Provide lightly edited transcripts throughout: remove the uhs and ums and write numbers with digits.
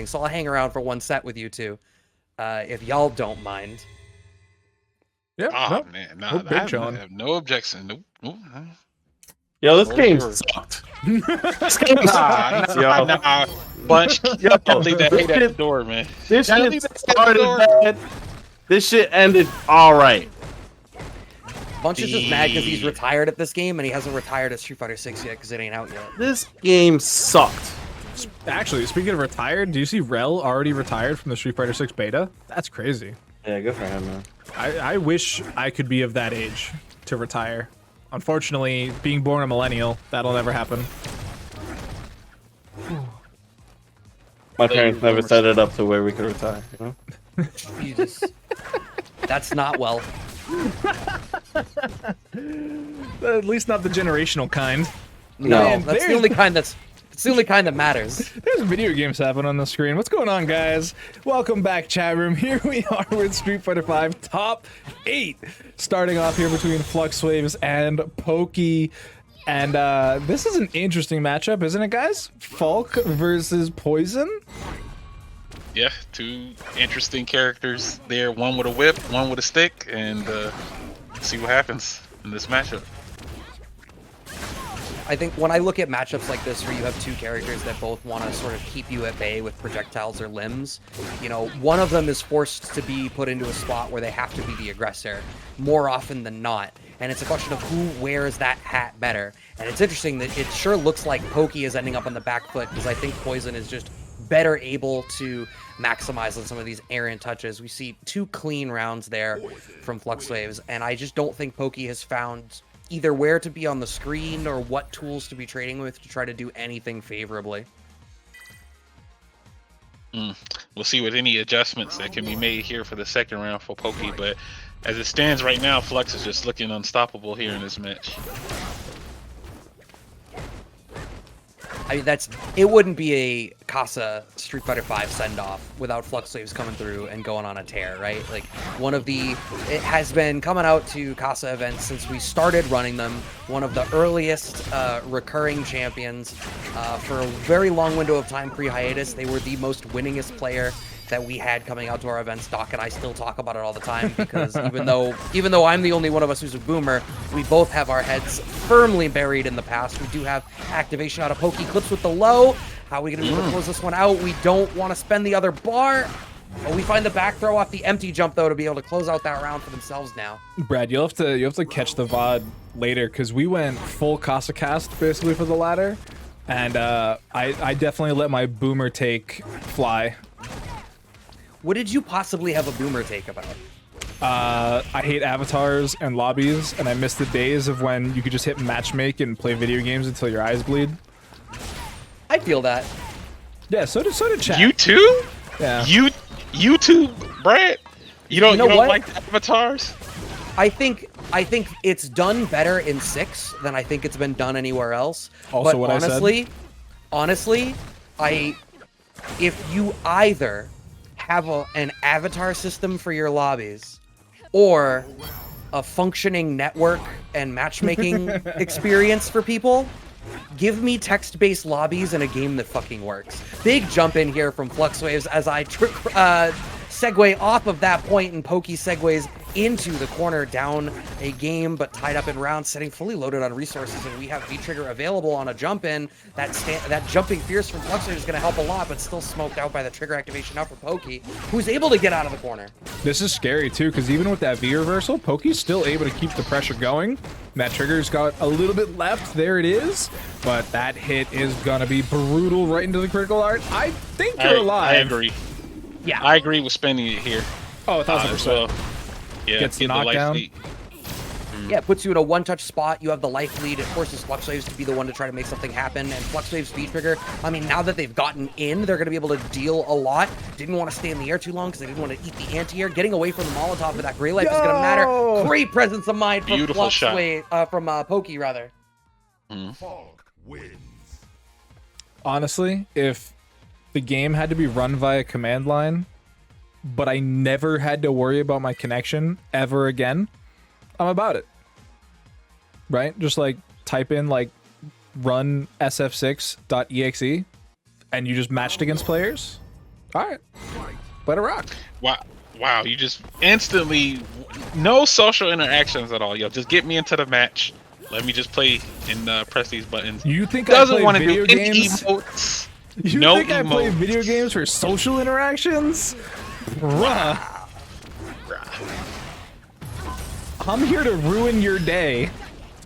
so I'll hang around for one set with you two, if y'all don't mind. Yeah. Oh man, nah, I have no objection. Nope. Yo, this game yours. sucked. This game sucked. Yo. Nah. Bunch, Yo, can't leave that hate at the door, man. This Can't shit leave that at the started door. bad. This shit ended all right. Bunch is just mad because he's retired at this game, and he hasn't retired at Street Fighter 6 yet because it ain't out yet. This game sucked. Actually, speaking of retired, do you see Rel already retired from the Street Fighter 6 beta? That's crazy. Yeah, good for him, man. I wish I could be of that age to retire. Unfortunately, being born a millennial, that'll never happen. My parents never set it up to where we could retire, you know? Jesus. That's not well. At least not the generational kind. No. Man, That's the only kind that matters. There's video games happening on the screen. What's going on, guys? Welcome back, chat room. Here we are with Street Fighter V Top 8. Starting off here between FLUXWAVES and POKEY. And this is an interesting matchup, isn't it, guys? Falk versus Poison. Yeah, two interesting characters there. One with a whip, one with a stick, and see what happens in this matchup. I think when I look at matchups like this where you have two characters that both want to sort of keep you at bay with projectiles or limbs, you know, one of them is forced to be put into a spot where they have to be the aggressor more often than not. And it's a question of who wears that hat better. And it's interesting that it sure looks like POKEY is ending up on the back foot because I think Poison is just better able to maximize on some of these errant touches. We see two clean rounds there from FLUXWAVES, and I just don't think POKEY has found either where to be on the screen or what tools to be trading with to try to do anything favorably. We'll see with any adjustments that can be made here for the second round for POKEY, but as it stands right now, Flux is just looking unstoppable here in this match. I mean, it wouldn't be a Casa Street Fighter V send-off without FLUXWAVES coming through and going on a tear, right? Like, it has been coming out to Casa events since we started running them, one of the earliest recurring champions for a very long window of time pre-hiatus. They were the most winningest player that we had coming out to our events. Doc and I still talk about it all the time because even though I'm the only one of us who's a boomer, we both have our heads firmly buried in the past. We do have activation out of POKEY clips with the low. How are we going to be able to close this one out? We don't want to spend the other bar. Oh, we find the back throw off the empty jump though to be able to close out that round for themselves now. Brad, you'll have to catch the VOD later because we went full Casa cast basically for the ladder, and I definitely let my boomer take fly. What did you possibly have a boomer take about? I hate avatars and lobbies, and I miss the days of when you could just hit matchmake and play video games until your eyes bleed. I feel that. Yeah, so did chat. You too? Yeah. You too, Brad? You don't like the avatars? I think it's done better in 6 than I think it's been done anywhere else. Also, but what honestly, if you either have an avatar system for your lobbies or a functioning network and matchmaking experience for people, give me text-based lobbies and a game that fucking works. Big jump in here from FLUXWAVES as I segue off of that point, and POKEY segues into the corner, down a game but tied up in rounds, sitting fully loaded on resources, and we have V-Trigger available on a jump in. That jumping fierce from FLUXWAVES is going to help a lot, but still smoked out by the trigger activation now for POKEY, who's able to get out of the corner. This is scary too, because even with that V reversal, POKEY's still able to keep the pressure going. That trigger's got a little bit left. There it is. But that hit is going to be brutal right into the critical art. I think you're alive. I agree. Yeah. I agree with spending it here. Oh, 1,000%. Yeah, Gets get the knocked life down. lead. Yeah, it puts you in a one-touch spot. You have the life lead. It forces FLUXWAVES to be the one to try to make something happen. And FLUXWAVES V-Trigger, I mean, now that they've gotten in, they're going to be able to deal a lot. Didn't want to stay in the air too long because they didn't want to eat the anti-air. Getting away from the Molotov with that gray life is going to matter. Great presence of mind from FLUXWAVES, from POKEY, rather. Honestly, if the game had to be run via command line, but I never had to worry about my connection ever again, I'm about it. Right? Just like type in like run sf6.exe and you just matched against players. All right, let it rock. Wow, you just instantly, no social interactions at all. Yo, just get me into the match. Let me just play and press these buttons. You think Doesn't I want play to video do any games? emotes. You No think I play emotes. video games for social interactions? Bruh. I'm here to ruin your day.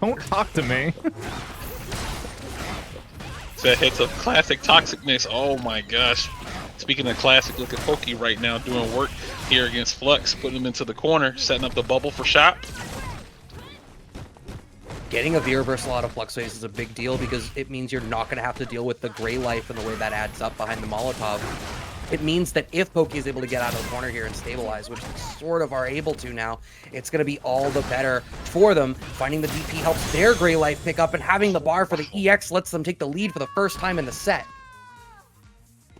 Don't talk to me. That hits a classic toxic mix. Oh my gosh. Speaking of classic, look at Pokey right now doing work here against Flux, putting him into the corner, setting up the bubble for shot. Getting a V reversal out of FLUXWAVES is a big deal because it means you're not going to have to deal with the gray life and the way that adds up behind the Molotov. It means that if Pokey is able to get out of the corner here and stabilize, which they sort of are able to now, it's going to be all the better for them. Finding the DP helps their gray life pick up, and having the bar for the EX lets them take the lead for the first time in the set.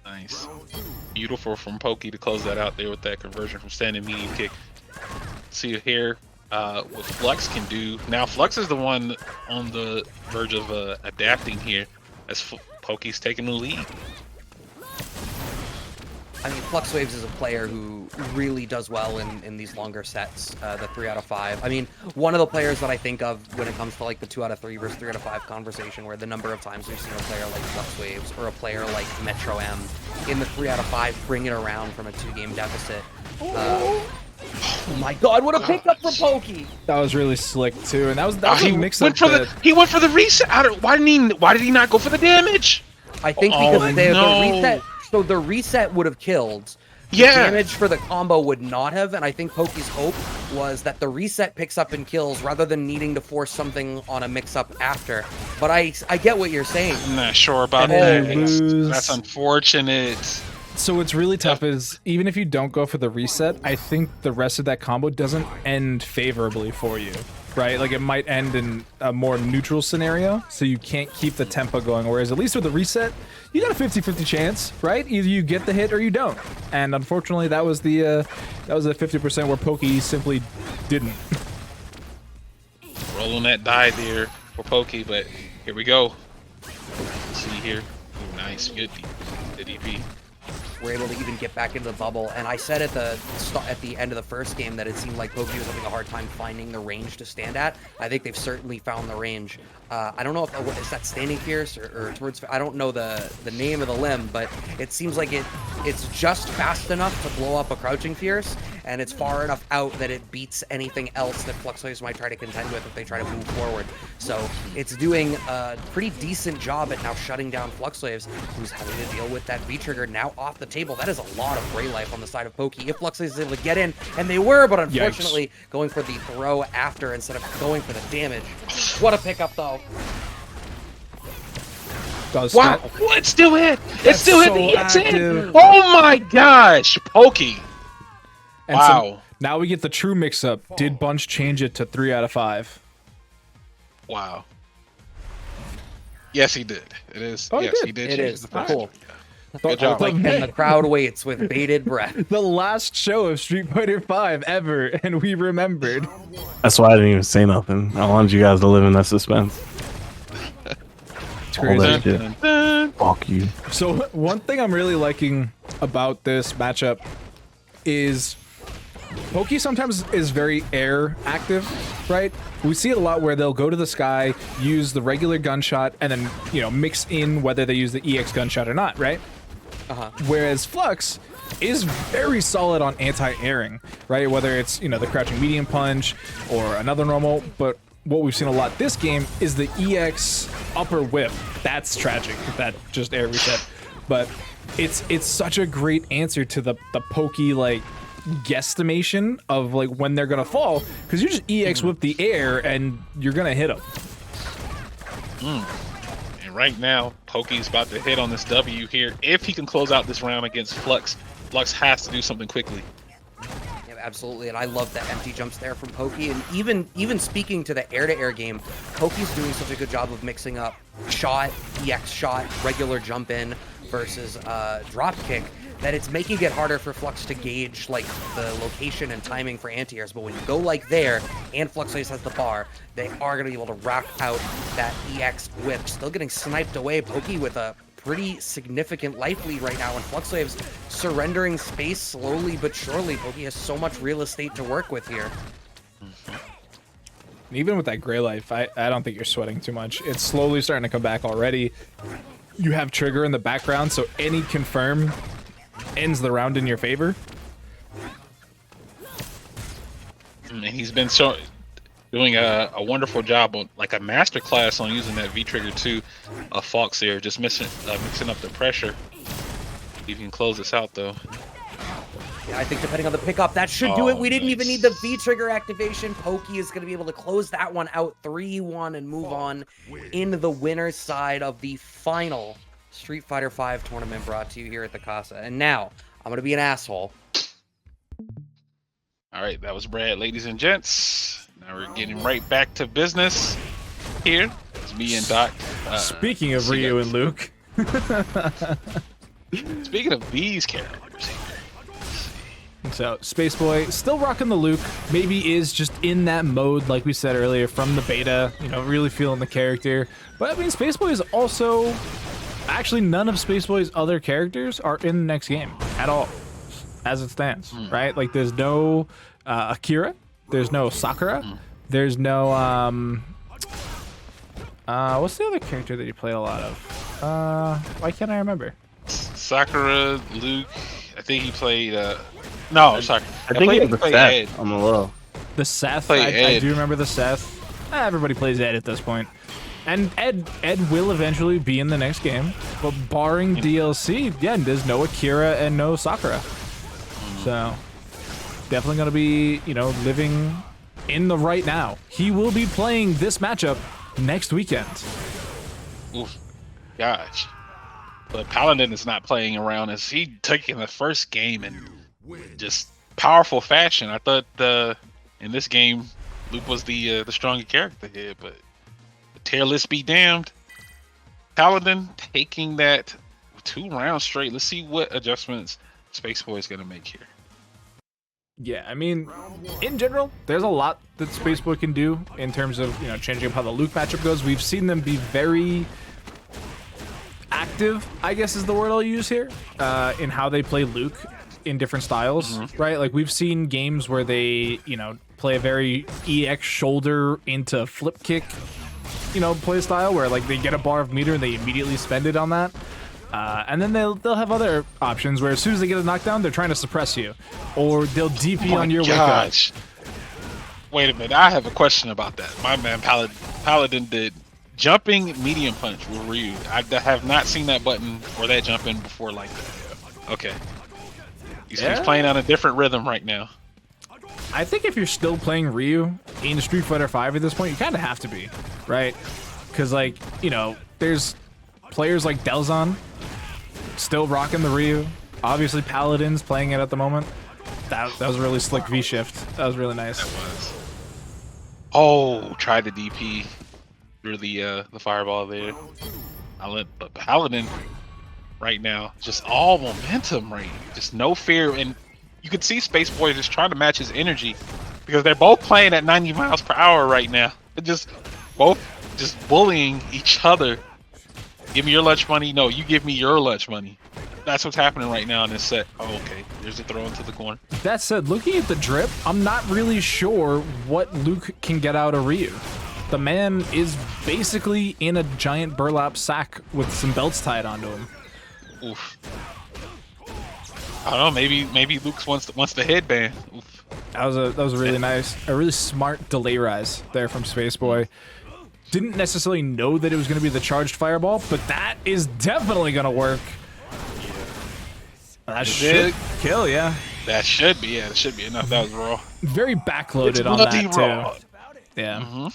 Nice. Beautiful from Pokey to close that out there with that conversion from standing medium kick. See here what Flux can do. Now Flux is the one on the verge of adapting here as Pokey's taking the lead. I mean, FLUXWAVES is a player who really does well in these longer sets, the 3 out of 5. I mean, one of the players that I think of when it comes to like the 2 out of 3 versus 3 out of 5 conversation, where the number of times we've seen a player like FLUXWAVES or a player like Metro M in the 3 out of 5 bring it around from a 2-game deficit. Oh my God! What a pickup for Pokey! That was really slick too, and that was a mix up. He went for the reset. Why did he not go for the damage? I think because the reset. So the reset would have killed. The damage for the combo would not have, and I think Pokey's hope was that the reset picks up and kills rather than needing to force something on a mix-up after. But I get what you're saying. I'm not sure about that. That's unfortunate. So what's really tough is, even if you don't go for the reset, I think the rest of that combo doesn't end favorably for you, right? Like, it might end in a more neutral scenario, so you can't keep the tempo going, whereas at least with the reset, you got a 50-50 chance, right? Either you get the hit or you don't. And unfortunately, that was the 50% where Pokey simply didn't. Rolling that die there for Pokey, but here we go. Let's see here. Ooh, nice, good DP. We're able to even get back into the bubble, and I said at the end of the first game that it seemed like Pokey was having a hard time finding the range to stand at. I think they've certainly found the range. I don't know if is that standing fierce or towards. I don't know the name of the limb, but it seems like it's just fast enough to blow up a crouching fierce, and it's far enough out that it beats anything else that FLUXWAVES might try to contend with if they try to move forward. So it's doing a pretty decent job at now shutting down FLUXWAVES, who's having to deal with that V trigger now off the table. That is a lot of gray life on the side of Pokey. If FLUXWAVES is able to get in, and they were, but unfortunately going for the throw after instead of going for the damage. What a pickup though. Wow, it still hit! It still hit the hit! Oh my gosh, Pokey! And wow. So now we get the true mix-up. Did Bunch change it to 3 out of 5? Wow. Yes, he did. It is. Oh, yes, he did. It is. Cool. Good job. And the crowd waits with bated breath. The last show of Street Fighter V ever, and we remembered. That's why I didn't even say nothing. I wanted you guys to live in that suspense. All that shit. Fuck you. So one thing I'm really liking about this matchup is Pokey sometimes is very air active, right? We see it a lot where they'll go to the sky, use the regular gunshot, and then, you know, mix in whether they use the EX gunshot or not, right? Whereas Flux is very solid on anti-airing, right? Whether it's, you know, the crouching medium punch or another normal, but what we've seen a lot this game is the EX upper whip. That's tragic, that just air reset. But it's such a great answer to the Pokey, like, guesstimation of, like, when they're gonna fall, because you just EX whip the air and you're gonna hit them. And right now, Pokey's about to hit on this W here. If he can close out this round against Flux, Flux has to do something quickly. Absolutely, and I love the empty jumps there from Pokey. And even speaking to the air-to-air game, Pokey's doing such a good job of mixing up shot, EX shot, regular jump in versus drop kick that it's making it harder for Flux to gauge like the location and timing for anti-airs. But when you go like there, and FLUXWAVES has the bar, they are going to be able to rack out that EX whip. Still getting sniped away. Pokey with a pretty significant life lead right now, and FLUXWAVES surrendering space slowly but surely. Pokey has so much real estate to work with here. Even with that gray life, I don't think you're sweating too much. It's slowly starting to come back already. You have trigger in the background, so any confirm ends the round in your favor. And he's been doing a wonderful job on, like, a master class on using that V trigger too. Fox here, just mixing up the pressure. You can close this out though. Yeah, I think depending on the pickup, that should do it. We didn't even need the V-trigger activation. Pokey is going to be able to close that one out 3-1 and move on into the winner's side of the final Street Fighter V tournament brought to you here at the Casa. And now, I'm going to be an asshole. All right, that was Brad, ladies and gents. Now we're getting right back to business here. It's me and Doc. Speaking of Ryu and Luke. Speaking of these characters. So, SPACEBOY, still rocking the Luke, maybe is just in that mode, like we said earlier, from the beta, you know, really feeling the character. But, I mean, SPACEBOY is also... Actually, none of SPACEBOY's other characters are in the next game at all, as it stands, right? Like, there's no Akira, there's no Sakura, there's no... what's the other character that you play a lot of? Why can't I remember? Sakura, Luke, I think he played... No, sorry. I think he has the played Seth Ed. on the low. The Seth, Play I Ed. do remember the Seth. Everybody plays Ed at this point. And Ed will eventually be in the next game, but barring DLC, yeah, there's no Akira and no Sakura. So, definitely going to be, you know, living in the right now. He will be playing this matchup next weekend. Oof. Gosh. But Paladin is not playing around as he took in the first game in just powerful fashion. I thought in this game Luke was the stronger character here, but Tearless be damned. Paladin taking that 2 rounds straight. Let's see what adjustments SPACEBOY is gonna make here. Yeah, I mean, in general, there's a lot that SPACEBOY can do in terms of, you know, changing up how the Luke matchup goes. We've seen them be very active, I guess is the word I'll use here, in how they play Luke in different styles, right? Like, we've seen games where they, you know, play a very EX shoulder into flip kick, you know, play style where, like, they get a bar of meter and they immediately spend it on that. And then they'll have other options where as soon as they get a knockdown, they're trying to suppress you, or they'll DP on your wake up. Wait a minute, I have a question about that. My man Paladin did jumping medium punch with Ryu. I have not seen that button or that jump in before like that. Okay. He's playing on a different rhythm right now. I think if you're still playing Ryu in Street Fighter V at this point, you kind of have to be, right? Because, like, you know, there's players like Delzon still rocking the Ryu. Obviously, Paladin's playing it at the moment. That was a really slick V-shift. That was really nice. That was. Oh, tried the DP through the fireball there. But Paladin right now, just all momentum, right? Just no fear, and you can see SPACEBOY just trying to match his energy because they're both playing at 90 miles per hour right now. They're just both just bullying each other. Give me your lunch money. No, you give me your lunch money. That's what's happening right now in this set. Oh, okay. There's a throw into the corner. That said, looking at the drip, I'm not really sure what Luke can get out of Ryu. The man is basically in a giant burlap sack with some belts tied onto him. Oof. I don't know. Maybe Luke wants the headband. Oof. That was really nice. A really smart delay rise there from SPACEBOY. Didn't necessarily know that it was going to be the charged fireball, but that is definitely going to work. That should kill, yeah. That should be, yeah. That should be enough. That was raw. Very backloaded on that, raw. too. Yeah.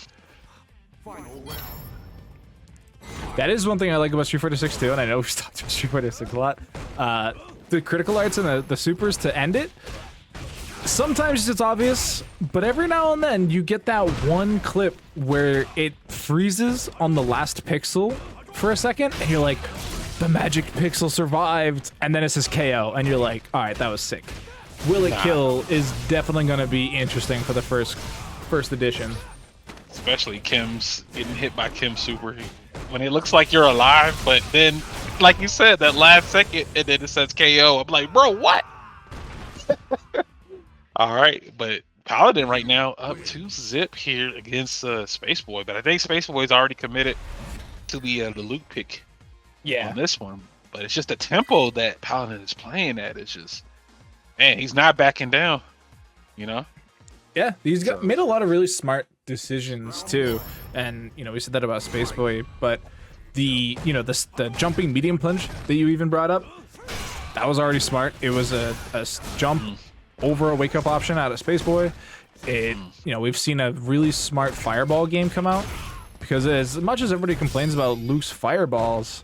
That is one thing I like about Street Fighter 6 too, and I know we've talked about Street Fighter 6 a lot. The critical arts and the supers to end it, sometimes it's obvious, but every now and then you get that one clip where it freezes on the last pixel for a second, and you're like, the magic pixel survived, and then it says KO, and you're like, all right, that was sick. Will it kill is definitely going to be interesting for the first edition. Especially Kim's getting hit by Kim's super. When it looks like you're alive, but then like you said, that last second, and then it says KO. I'm like, bro, what? All right, but Paladin right now up 2-0 here against SPACEBOY, but I think SPACEBOY's already committed to the Luke pick on this one. But it's just the tempo that Paladin is playing at. It's just, man, he's not backing down, you know? Yeah, he's made a lot of really smart decisions too. And, you know, we said that about SPACEBOY, but the jumping medium plunge that you even brought up, that was already smart. It was a jump over a wake up option out of SPACEBOY. We've seen a really smart fireball game come out, because as much as everybody complains about loose fireballs,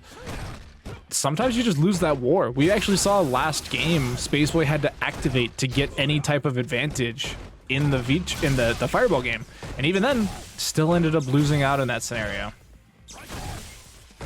sometimes you just lose that war. We actually saw last game SPACEBOY had to activate to get any type of advantage in the fireball game, and even then still ended up losing out in that scenario.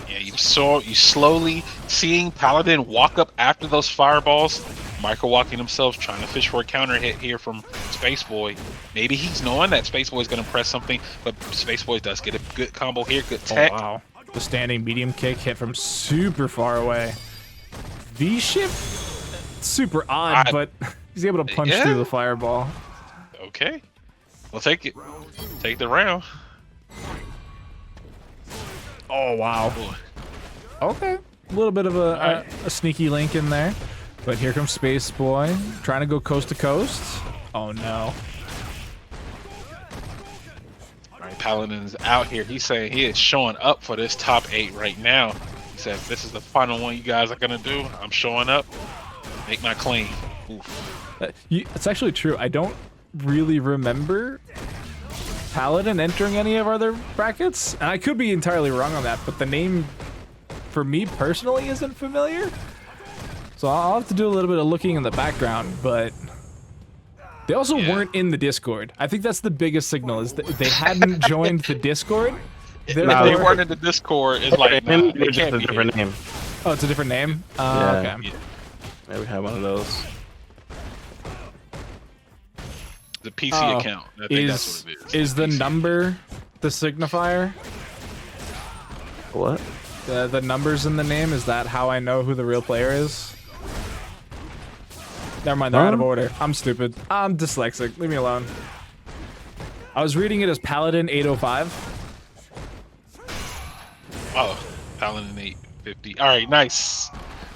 Yeah, you slowly seeing Paladin walk up after those fireballs, micro walking himself, trying to fish for a counter hit here from SPACEBOY. Maybe he's knowing that SPACEBOY is going to press something, but SPACEBOY does get a good combo here, good tech. Oh, wow. The standing medium kick hit from super far away. V-shift, super odd, but he's able to punch through the fireball. Okay, we'll take it. Take the round. Oh, wow. Okay, a little bit of a sneaky link in there. But here comes SPACEBOY, trying to go coast to coast. Oh, no. All right, Paladin's out here. He's saying he is showing up for this top 8 right now. He said, this is the final one you guys are going to do. I'm showing up. Make my claim. Oof. It's actually true. I don't really remember Paladin entering any of our other brackets. And I could be entirely wrong on that, but the name, for me personally, isn't familiar. So I'll have to do a little bit of looking in the background, but they also weren't in the Discord. I think that's the biggest signal, is that they hadn't joined the Discord. If they weren't in the Discord, it's like, nah, it's just a different name. Oh, it's a different name? Yeah. Okay. Yeah, we have one of those. The PC account. I think that's what it is. Is the number the signifier? What? The numbers in the name, is that how I know who the real player is? Never mind, they're out of order. I'm stupid. I'm dyslexic. Leave me alone. I was reading it as Paladin 805. Oh, Paladin 850. All right, nice.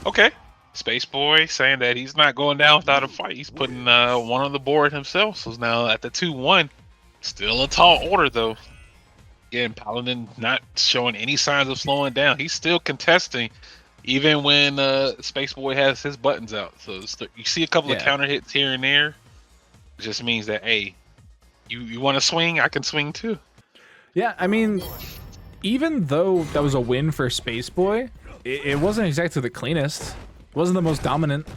Okay. SPACEBOY saying that he's not going down without a fight. He's putting one on the board himself. So now at the 2-1. Still a tall order, though. Again, Paladin not showing any signs of slowing down. He's still contesting, even when SPACEBOY has his buttons out. So you see a couple of counter hits here and there. It just means that, hey, you want to swing? I can swing too. Yeah, I mean, even though that was a win for SPACEBOY, it wasn't exactly the cleanest. It wasn't the most dominant.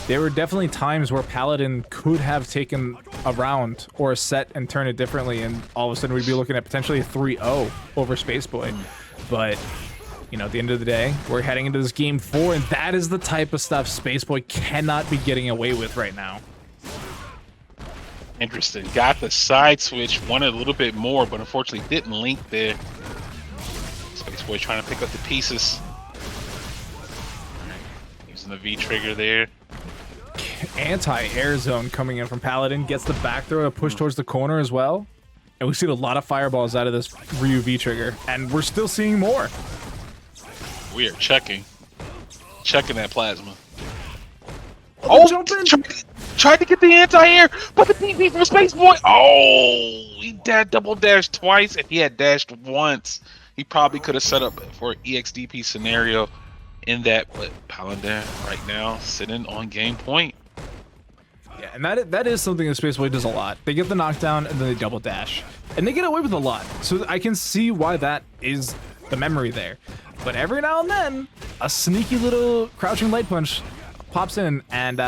There were definitely times where Paladin could have taken a round or a set and turn it differently, and all of a sudden we'd be looking at potentially a 3-0 over SPACEBOY. But, you know, at the end of the day, we're heading into this game 4, and that is the type of stuff SPACEBOY cannot be getting away with right now. Interesting. Got the side switch, wanted a little bit more, but unfortunately didn't link there. SPACEBOY trying to pick up the pieces. Using the V trigger there. Anti-air zone coming in from Paladin, gets the back throw to push towards the corner as well. And we've seen a lot of fireballs out of this Ryu V trigger, and we're still seeing more. We are checking that plasma. Tried to get the anti-air, but the DP from SPACEBOY. Oh, he double dashed twice. If he had dashed once, he probably could have set up for an EXDP scenario in that. But Paladin right now sitting on game point. Yeah, and that is something that SPACEBOY does a lot. They get the knockdown and then they double dash, and they get away with a lot. So I can see why that is the memory there. But every now and then, a sneaky little crouching light punch pops in, and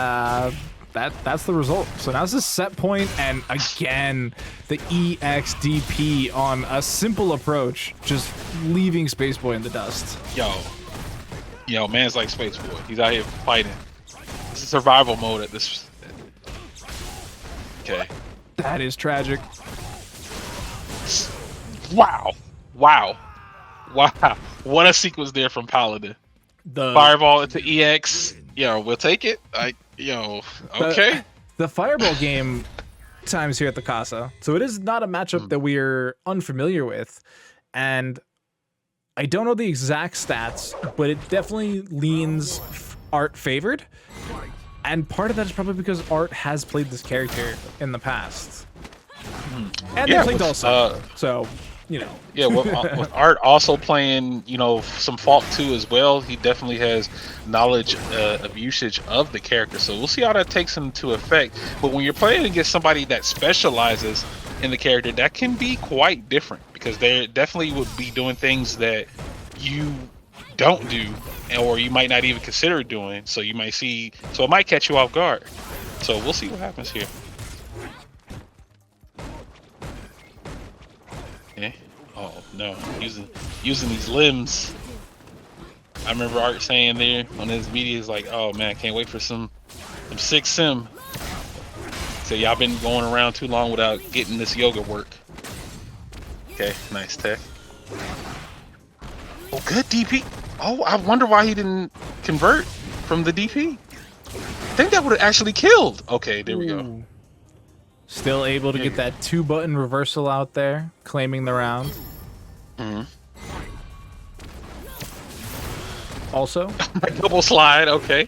that's the result. So now it's a set point, and again, the EXDP on a simple approach, just leaving SPACEBOY in the dust. Yo, man's like SPACEBOY. He's out here fighting. This is survival mode at this. Okay. That is tragic. Wow. What a sequence there from Paladin. the Fireball into EX. Yo, we'll take it. Okay. the fireball game times here at the Casa, so it is not a matchup that we're unfamiliar with, and I don't know the exact stats, but it definitely leans Art favored, and part of that is probably because Art has played this character in the past, and they played also, so you know. Yeah, with Art also playing, some Fault 2 as well, he definitely has knowledge of usage of the character. So we'll see how that takes into effect. But when you're playing against somebody that specializes in the character, that can be quite different because they definitely would be doing things that you don't do, or you might not even consider doing. So you might see, so it might catch you off guard. So we'll see what happens here. Oh no, using these limbs. I remember Art saying there on his media, is like, oh man, I can't wait for some 6 sim. So y'all been going around too long without getting this yoga work. Okay, nice tech. Oh, good DP. Oh, I wonder why he didn't convert from the DP. I think that would have actually killed. Okay, there we go. Still able to get that 2-button reversal out there, claiming the round. Also, double slide. Okay.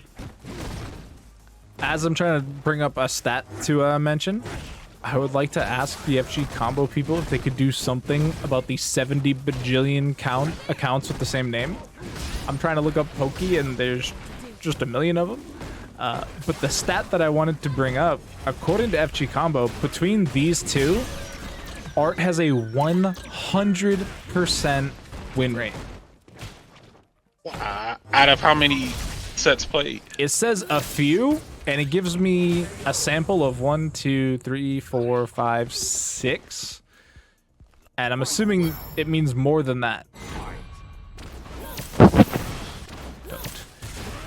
As I'm trying to bring up a stat to mention, I would like to ask the FG combo people if they could do something about the 70 bajillion accounts with the same name. I'm trying to look up Pokey, and there's just a million of them. But the stat that I wanted to bring up, according to FG Combo, between these two, Art has a 100% win rate. Out of how many sets played? It says a few, and it gives me a sample of 1, 2, 3, 4, 5, 6. And I'm assuming it means more than that.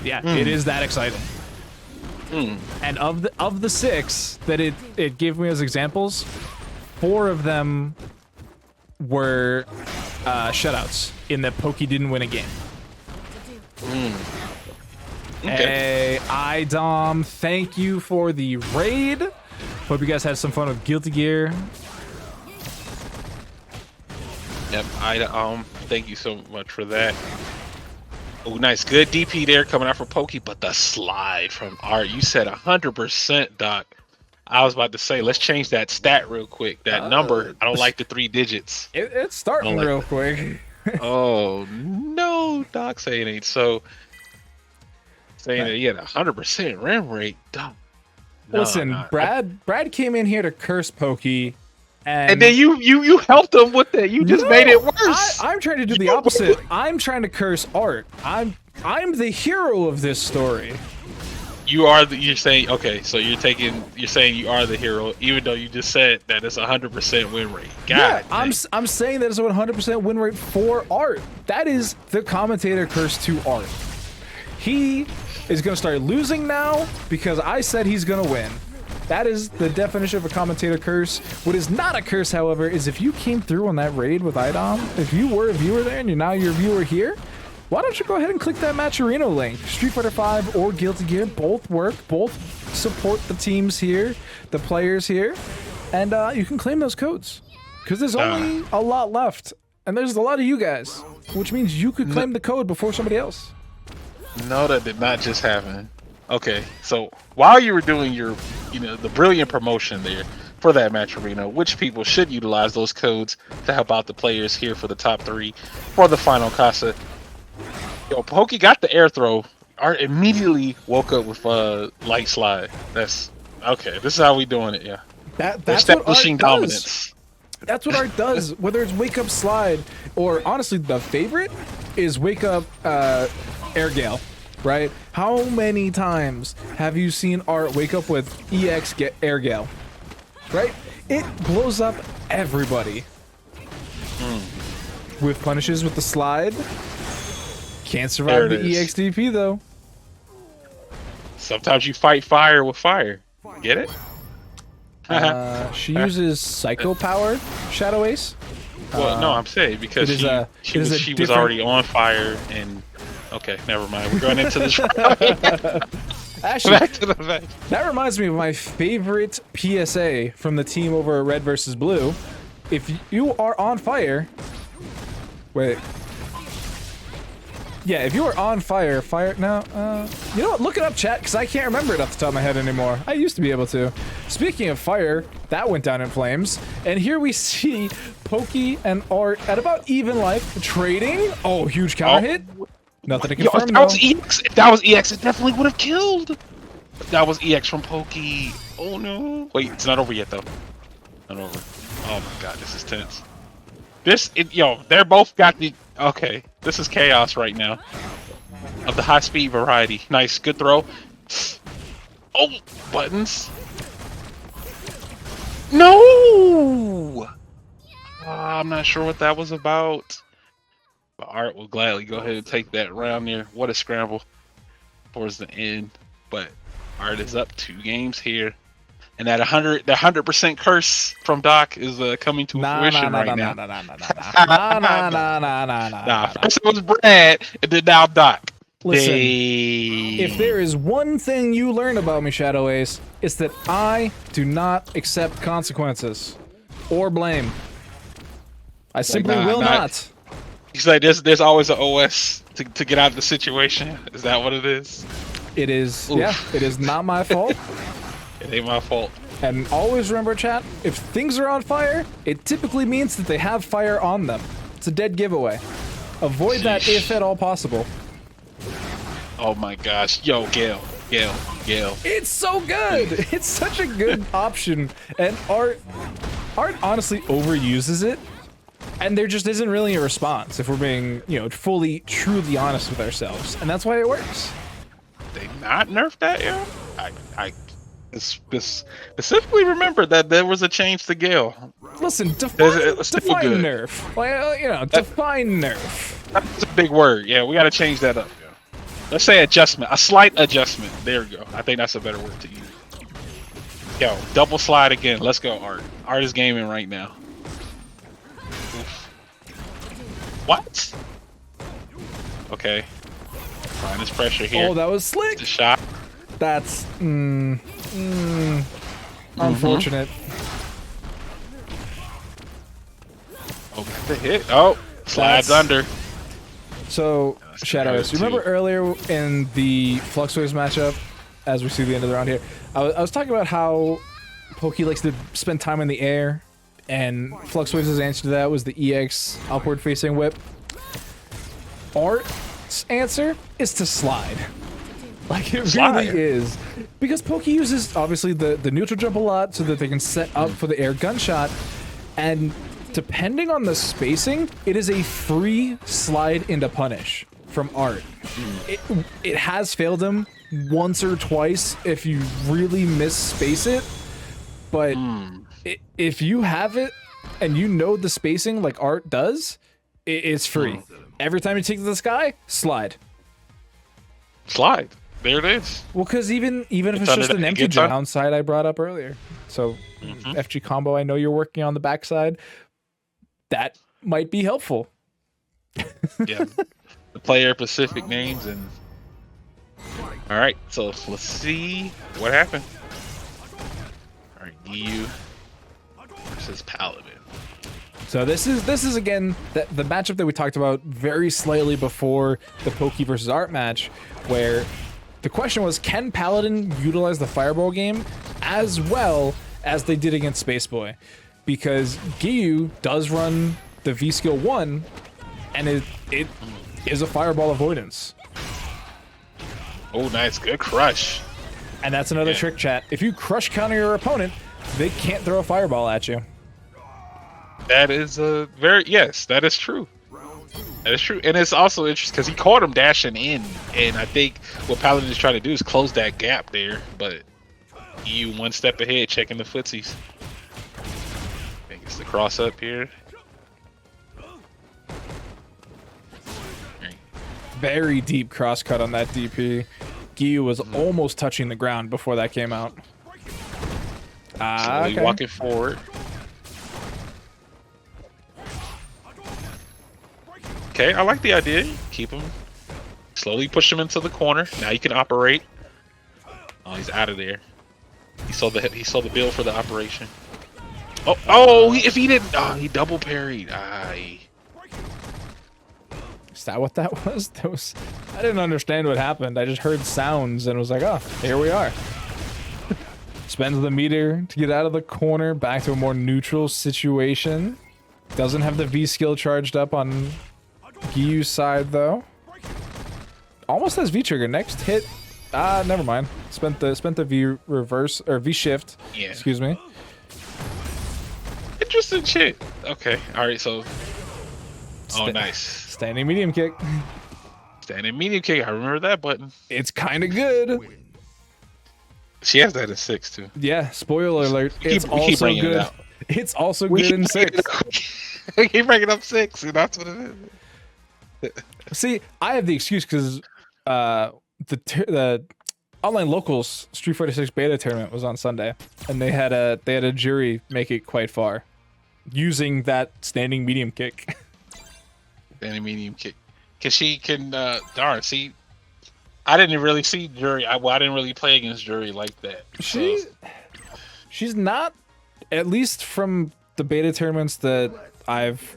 Yeah, it is that exciting. And of the 6 that it gave me as examples, 4 of them were shutouts in that Pokey didn't win a game. Okay. Hey, IDOM, thank you for the raid. Hope you guys had some fun with Guilty Gear. Yep, thank you so much for that. Oh, nice. Good DP there coming out from Pokey, but the slide from Art. You said 100%, Doc. I was about to say, let's change that stat real quick. That number, I don't like the 3 digits. It's starting real quick. Oh, no, Doc saying it. So, saying that he had 100% ram rate. Doc. No, Listen, Brad came in here to curse Pokey. And then you helped him with that. You just made it worse. I'm trying to do the opposite. I'm trying to curse Art. I'm the hero of this story. You're saying, okay, so you're saying you are the hero, even though you just said that it's 100% win rate. God, yeah, I'm saying that it's a 100% win rate for Art. That is the commentator curse to Art. He is going to start losing now because I said he's going to win. That is the definition of a commentator curse. What is not a curse, however, is if you came through on that raid with IDOM, if you were a viewer there and you're now your viewer here, why don't you go ahead and click that Matcherino link? Street Fighter 5 or Guilty Gear, both work, both support the teams here, the players here, and you can claim those codes. Because there's only a lot left, and there's a lot of you guys, which means you could claim the code before somebody else. No, that did not just happen. Okay, so while you were doing your, the brilliant promotion there for that Matcherino, which people should utilize those codes to help out the players here for the top 3 for the final Casa. Yo, Pokey got the air throw. Art immediately woke up with light slide. That's okay. This is how we doing it. Yeah. That's establishing dominance. That's what Art does. Whether it's wake up slide or honestly the favorite is wake up air gale. Right? How many times have you seen Art wake up with EX air gale? Right? It blows up everybody. With punishes with the slide. Can't survive the EXDP though. Sometimes you fight fire with fire. Get it? She uses Psycho Power, Shadow Ace. Well, no, I'm saying because she was already on fire and Okay, never mind. We're going into this. Actually, Back to the back. that reminds me of my favorite PSA from the team over at Red versus Blue. If you are on fire, wait. Yeah, if you are on fire, no, you know what, look it up, chat, because I can't remember it off the top of my head anymore. I used to be able to. Speaking of fire, that went down in flames, and here we see Pokey and Art at about even life, trading. Oh, huge counter hit. Nothing to confirm, if that was EX, if that was EX, it definitely would have killed. That was EX from Pokey. Oh no. Wait, it's not over yet though. Not over. Oh my god, this is tense. Yo, they're both got the. Okay, this is chaos right now. Of the high speed variety. Nice, good throw. Oh, buttons. No! I'm not sure what that was about. But Art will gladly go ahead and take that round there. What a scramble towards the end. But Art is up 2 games here. And that 100% curse from Doc is coming to fruition right now. Nah, first it was Brad, and then now Doc. Listen, if there is one thing you learn about me, Shadow Ace, it's that I do not accept consequences or blame. I simply will not. He's like, there's always an OS to get out of the situation. Is that what it is? It is. Oof. Yeah, it is not my fault. It ain't my fault. And always remember, chat, if things are on fire, it typically means that they have fire on them. It's a dead giveaway. Avoid that if at all possible. Oh my gosh. Yo, Gale. It's so good! It's such a good option. And Art honestly overuses it. And there just isn't really a response if we're being, you know, fully, truly honest with ourselves. And that's why it works. They not nerfed that, yeah? I specifically remember that there was a change to Gale. Listen, define good. nerf. Well, you know, define nerf. That's a big word. Yeah, we got to change that up. Yeah. Let's say adjustment. A slight adjustment. There we go. I think that's a better word to use. Yo, double slide again. Let's go, Art. Art is gaming right now. Oof. What? Okay. Applying this pressure here. Oh, that was slick. The shot. That's unfortunate. Oh, got the hit. Oh, slides under. So, Shadow Ace, you remember earlier in the FLUXWAVES matchup, as we see the end of the round here, I was talking about how Pokey likes to spend time in the air, and FLUXWAVES' answer to that was the EX upward facing whip. Art's answer is to slide. Like, it really is. Because Pokey uses, obviously, the neutral jump a lot so that they can set up for the air gunshot. And depending on the spacing, it is a free slide into punish from Art. It has failed him once or twice if you really misspace it. But if you have it and you know the spacing like Art does, it's free. Every time you take to the sky, slide. Slide. There it is. Well, because even if it's just an empty downside I brought up earlier. So, FG combo, I know you're working on the backside. That might be helpful. Yeah. The player specific names and... Alright, so let's see what happened. Alright, GIYU versus Paladin. So this is again the matchup that we talked about very slightly before the Pokey versus Art match, where the question was, can Paladin utilize the Fireball game as well as they did against SPACEBOY? Because GIYU does run the V skill 1, and it is a Fireball avoidance. Oh, nice, good crush. And that's another trick, chat. If you crush counter your opponent, they can't throw a Fireball at you. That is yes, that is true. That is true, and it's also interesting because he caught him dashing in, and I think what Paladin is trying to do is close that gap there, but you one step ahead, checking the footsies. I think it's the cross up here. Very deep cross cut on that DP. GIYU was almost touching the ground before that came out. Slowly walking forward. Okay, I like the idea. Keep him Slowly push him into the corner. Now you can operate. Oh, he's out of there. He saw the bill for the operation. If he didn't, he double parried. Aye. Is that what that was? I didn't understand what happened. I just heard sounds and was like, oh, here we are. Spends the meter to get out of the corner, back to a more neutral situation. Doesn't have the V skill charged up on GIYU's side though. Almost has V trigger. Next hit. Never mind. Spent the V reverse or V shift. Yeah. Excuse me. Interesting shit. Okay. All right. So. Oh, nice. Standing medium kick. Standing medium kick. I remember that button. It's kind of good. She has that in 6 too. Yeah. Spoiler alert. It's keep also bringing it good. out. It's also good in 6. We keep bringing up 6, and that's what it is. See, I have the excuse because the online locals Street Fighter 6 beta tournament was on Sunday, and they had a jury make it quite far using that standing medium kick. Standing medium kick. Cause she can darn, see, I didn't really see jury. I didn't really play against jury like that. She's not, at least from the beta tournaments that I've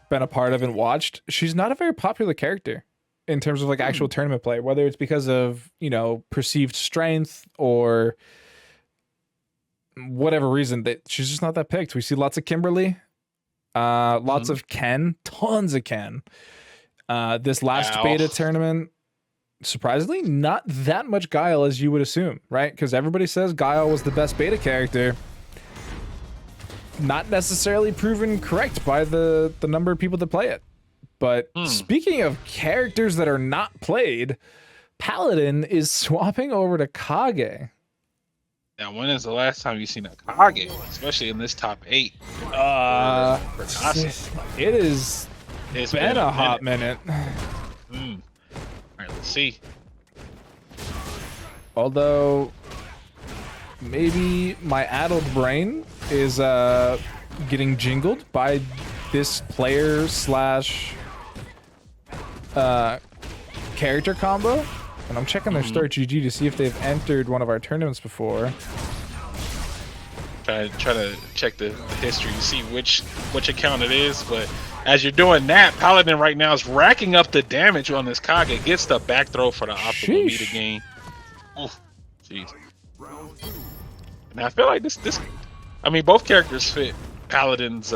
been a part of and watched, she's not a very popular character in terms of like actual tournament play, whether it's because of, you know, perceived strength or whatever reason, that she's just not that picked. We see lots of Kimberly, lots of Ken, tons of Ken. This last beta tournament, surprisingly, not that much Guile as you would assume, right? Because everybody says Guile was the best beta character. Not necessarily proven correct by the number of people that play it. But speaking of characters that are not played, Paladin is swapping over to Kage. Now, when is the last time you've seen a Kage, especially in this top 8? For Casa? It's been a hot minute. All right, let's see. Although, maybe my addled brain is getting jingled by this player slash character combo, and I'm checking their start GG to see if they've entered one of our tournaments before. Try to check the history to see which account it is, but as you're doing that, Paladin right now is racking up the damage on this Kage. Gets the back throw for the optimal meter gain. Oof, jeez. And I feel like this. I mean, both characters fit Paladin's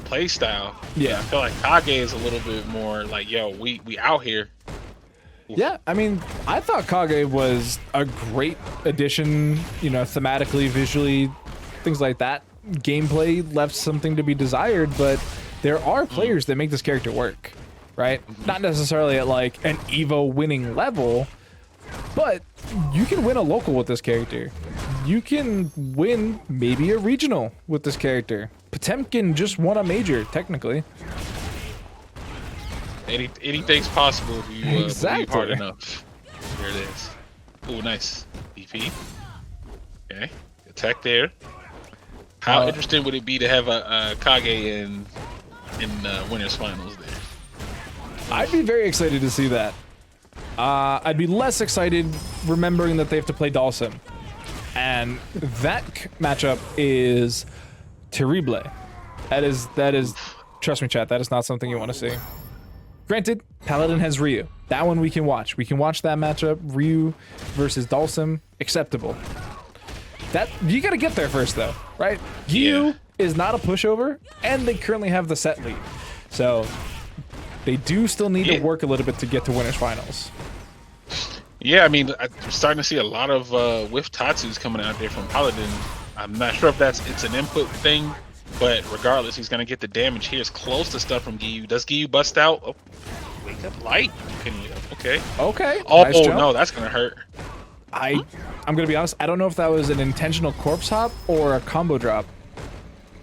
play style. Yeah, I feel like Kage is a little bit more like, yo, we out here. Oof. Yeah, I mean, I thought Kage was a great addition, you know, thematically, visually, things like that. Gameplay left something to be desired, but there are players that make this character work, right? Not necessarily at like an EVO winning level, but you can win a local with this character. You can win maybe a regional with this character. Potemkin just won a major, technically. Anything's possible if you believe hard Exactly. enough. There it is. Oh, nice. DP. Okay. Attack there. How interesting would it be to have a Kage in winners finals there? I'd be very excited to see that. I'd be less excited remembering that they have to play Dalsim. And that matchup is terrible. That is, trust me, chat, that is not something you want to see. Granted, Paladin has Ryu. That one we can watch. We can watch that matchup. Ryu versus Dalsim, acceptable. That you got to get there first, though, right? GIYU is not a pushover, and they currently have the set lead. So they do still need to work a little bit to get to winners finals. Yeah, I mean, I'm starting to see a lot of whiff Tatsus coming out there from Paladin. I'm not sure if it's an input thing, but regardless, he's going to get the damage here. It's close to stuff from GIYU. Does GIYU bust out? Oh, wake up light. Okay. Okay. Oh, nice jump. no, that's going to hurt. I'm going to be honest, I don't know if that was an intentional corpse hop or a combo drop,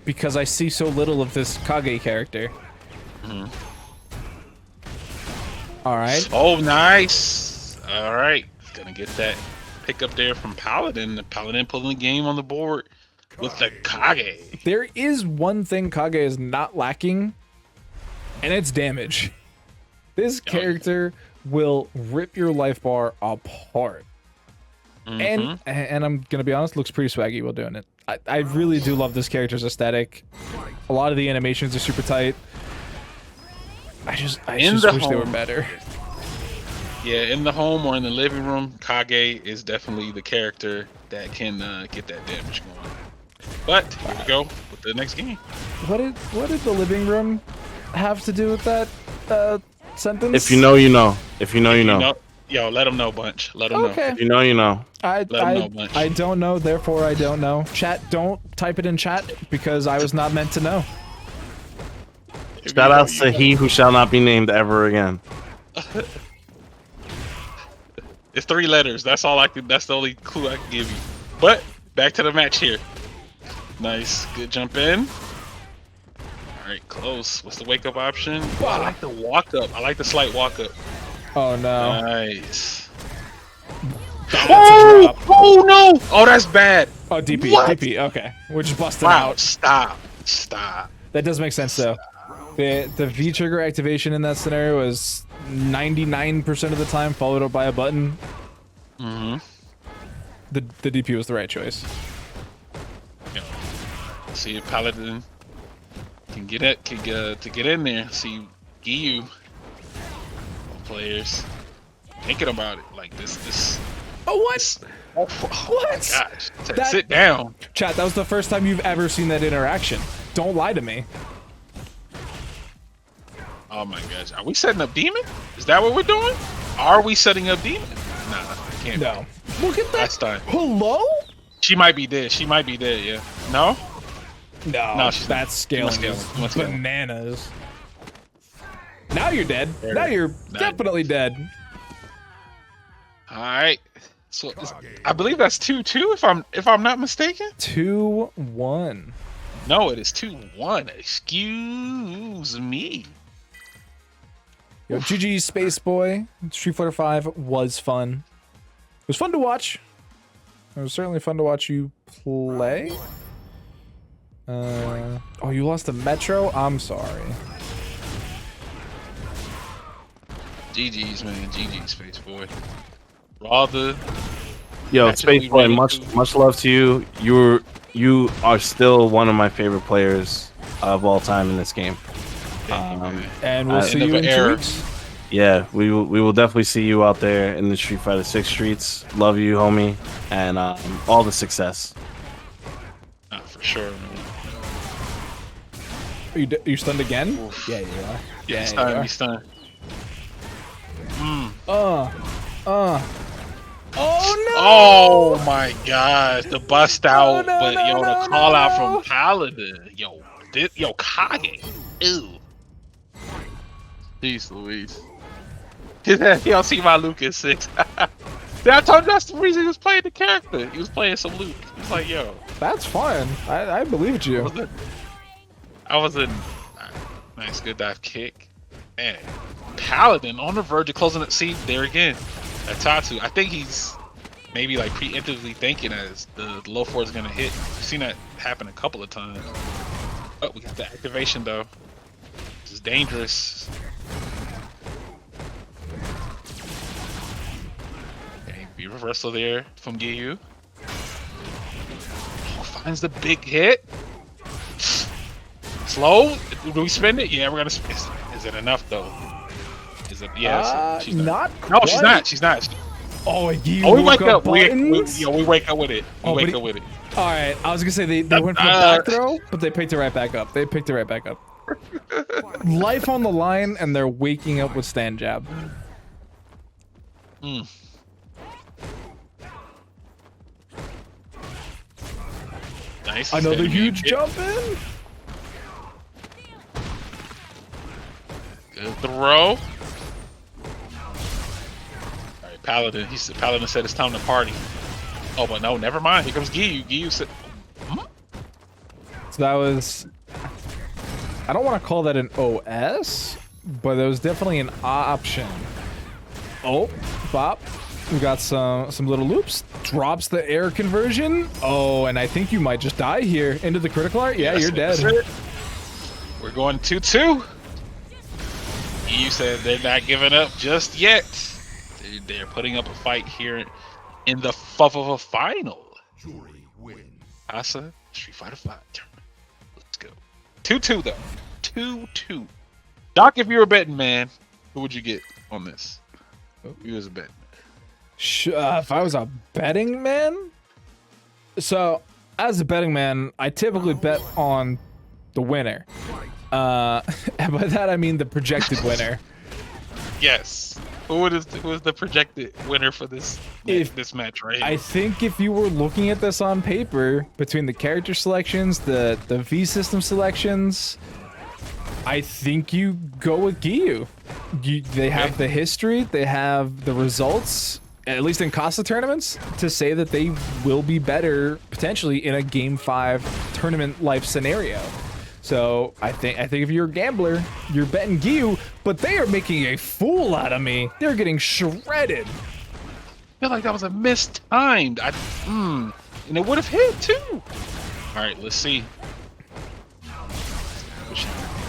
because I see so little of this Kage character. All right. Oh, nice. All right. Gonna get that pick up there from Paladin. The Paladin pulling the game on the board with the Kage. There is one thing Kage is not lacking, and it's damage. This character will rip your life bar apart. And I'm gonna be honest, looks pretty swaggy while doing it. I really do love this character's aesthetic. A lot of the animations are super tight. I just wish they were better. Yeah, in the home or in the living room, Kage is definitely the character that can get that damage going. But here we go with the next game. What did the living room have to do with that sentence? If you know, you know. If you know, you know. Yo, let them know, Bunch. Let them know. If you know, you know. I don't know, therefore I don't know. Chat, don't type it in chat because I was not meant to know. Shout out to he who shall not be named ever again. It's 3 letters. That's all I can. That's the only clue I can give you. But back to the match here. Nice, good jump in. All right, close. What's the wake up option? Oh, I like the walk up. I like the slight walk up. Oh no! Nice. Oh no! Oh, that's bad. Oh, DP, What? DP. Okay, we're just busting Wow! out. Stop! That does make sense though. The V trigger activation in that scenario was 99% of the time followed up by a button. The DP was the right choice. Yeah. See if Paladin can get it, to get in there. See GIYU players thinking about it like this. Oh what? Oh What? my gosh! Sit down. Chat, that was the first time you've ever seen that interaction. Don't lie to me. Oh my gosh! Are we setting up Demon? Is that what we're doing? Are we setting up Demon? Nah, I can't. No. Look at that. Last time. Hello? She might be dead. She might be dead. Yeah. No. No, she's that's scaling. scaling. Bananas. Now you're dead. Now you're definitely dead. All right. So I believe that's 2-2 if I'm not mistaken. 2-1. No, it is 2-1. Excuse me. Yo, GG SPACEBOY. Street Fighter 5 was fun. It was fun to watch. It was certainly fun to watch you play. Oh, you lost to Metro? I'm sorry. GG's, man. GG's, SPACEBOY. Rather. Yo, SPACEBOY, much love to you. You are still one of my favorite players of all time in this game. And we'll see you in 2 weeks. Yeah, we will definitely see you out there in the Street Fighter 6 streets. Love you, homie, and all the success. For sure, man. Are you stunned again? Oof. Yeah, you are. Yeah, he's stunned. Oh no! Oh my gosh, the bust out, No, but no, the call out from Paladin. Yo, Kage. Ew. Jeez Louise. Y'all see my Luke is 6. I told you that's the reason he was playing the character. He was playing some Luke. He's like, yo. That's fine. I believed you. I was in nice good dive kick. Man, Paladin on the verge of closing it. See, there again. Tatsu. I think he's maybe like preemptively thinking as the low 4 is gonna hit. I've seen that happen a couple of times. Oh, we got the activation though. This is dangerous. Okay, be reversal there from GIYU. Oh, finds the big hit. Slow. Do we spend it? Yeah, we're gonna spend it. Is it enough though? Is it? Yeah, she's not. No, she's not. She's not. Oh, you we wake up. We wake up with it. We Oh, wake up with it. All right, I was gonna say they went for the back throw, but they picked it right back up. They picked it right back up. Life on the line, and they're waking up with stand jab. Nice. Another huge jump in. Good throw. Alright, Paladin. Paladin said it's time to party. Oh, but no, never mind. Here comes GIYU. GIYU said. So that was. I don't want to call that an OS, but it was definitely an option. Oh, bop. We got some little loops. Drops the air conversion. Oh, and I think you might just die here. Into the critical art? Yeah, you're dead. We're going 2-2. You said they're not giving up just yet. They're putting up a fight here in the final. Casa, Street Fighter 5 tournament. Let's go. 2-2 though. 2-2. Doc, if you were a betting man, who would you get on this? You was a betting man. If I was a betting man, so as a betting man, I typically bet on the winner. And by that I mean the projected winner. Yes. Who is the projected winner for this match right here? I think if you were looking at this on paper, between the character selections, the V system selections, I think you go with GIYU. They have the history, they have the results, at least in Casa tournaments, to say that they will be better potentially in a Game 5 tournament life scenario. So I think if you're a gambler, you're betting GIYU, but they are making a fool out of me. They're getting shredded. I feel like that was a mistimed. And it would have hit too. All right, let's see.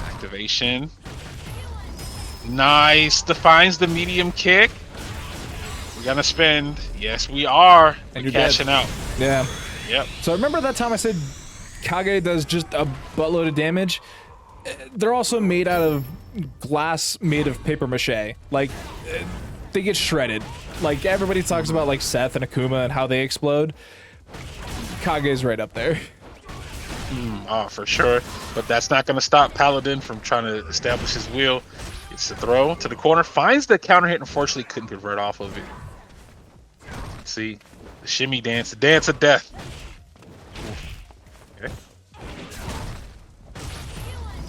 Activation. Nice. Defines the medium kick. We're gonna spend. Yes, we are. And We're you're cashing out. Yeah. Yep. So remember that time I said Kage does just a buttload of damage? They're also made out of glass made of paper mache. Like, they get shredded. Like, everybody talks about, like, Seth and Akuma and how they explode. Kage's right up there. Oh, for sure. But that's not going to stop Paladin from trying to establish his will. It's a throw to the corner. Finds the counter hit. Unfortunately, couldn't convert off of it. See? The shimmy dance. The dance of death. Okay.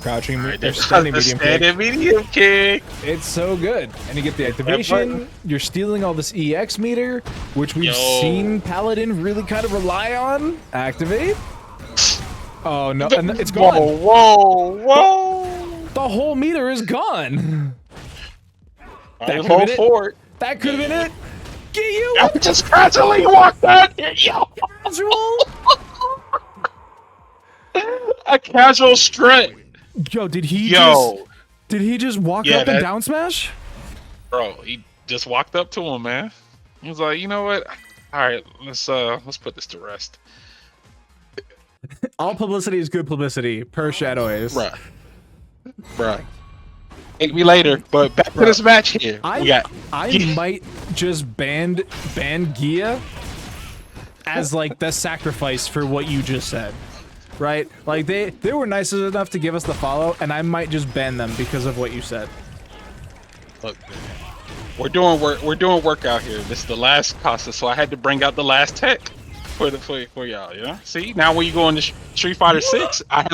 Crouching, Right, there's standing medium kick. kick. It's so good. And you get the activation. You're stealing all this EX meter, which we've seen Paladin really kind of rely on. Activate. Oh, no. And it's gone. Whoa. The whole meter is gone. That could have been it. That could have been it. GIYU. I just casually walked out here, yo. Casual. A casual strut. Yo, did he just walk Yeah, up and down smash? Bro, he just walked up to him, man. He was like, you know what? All right, let's put this to rest. All publicity is good publicity, per Shadow Ace. Bruh. Thank me later, but back to this match here. I might just ban Gia as like the sacrifice for what you just said. Right? Like they were nice enough to give us the follow, and I might just ban them because of what you said. Look, we're doing work out here. This is the last Casa, so I had to bring out the last tech for y'all. You know? See, now when you go into Street Fighter 6, I have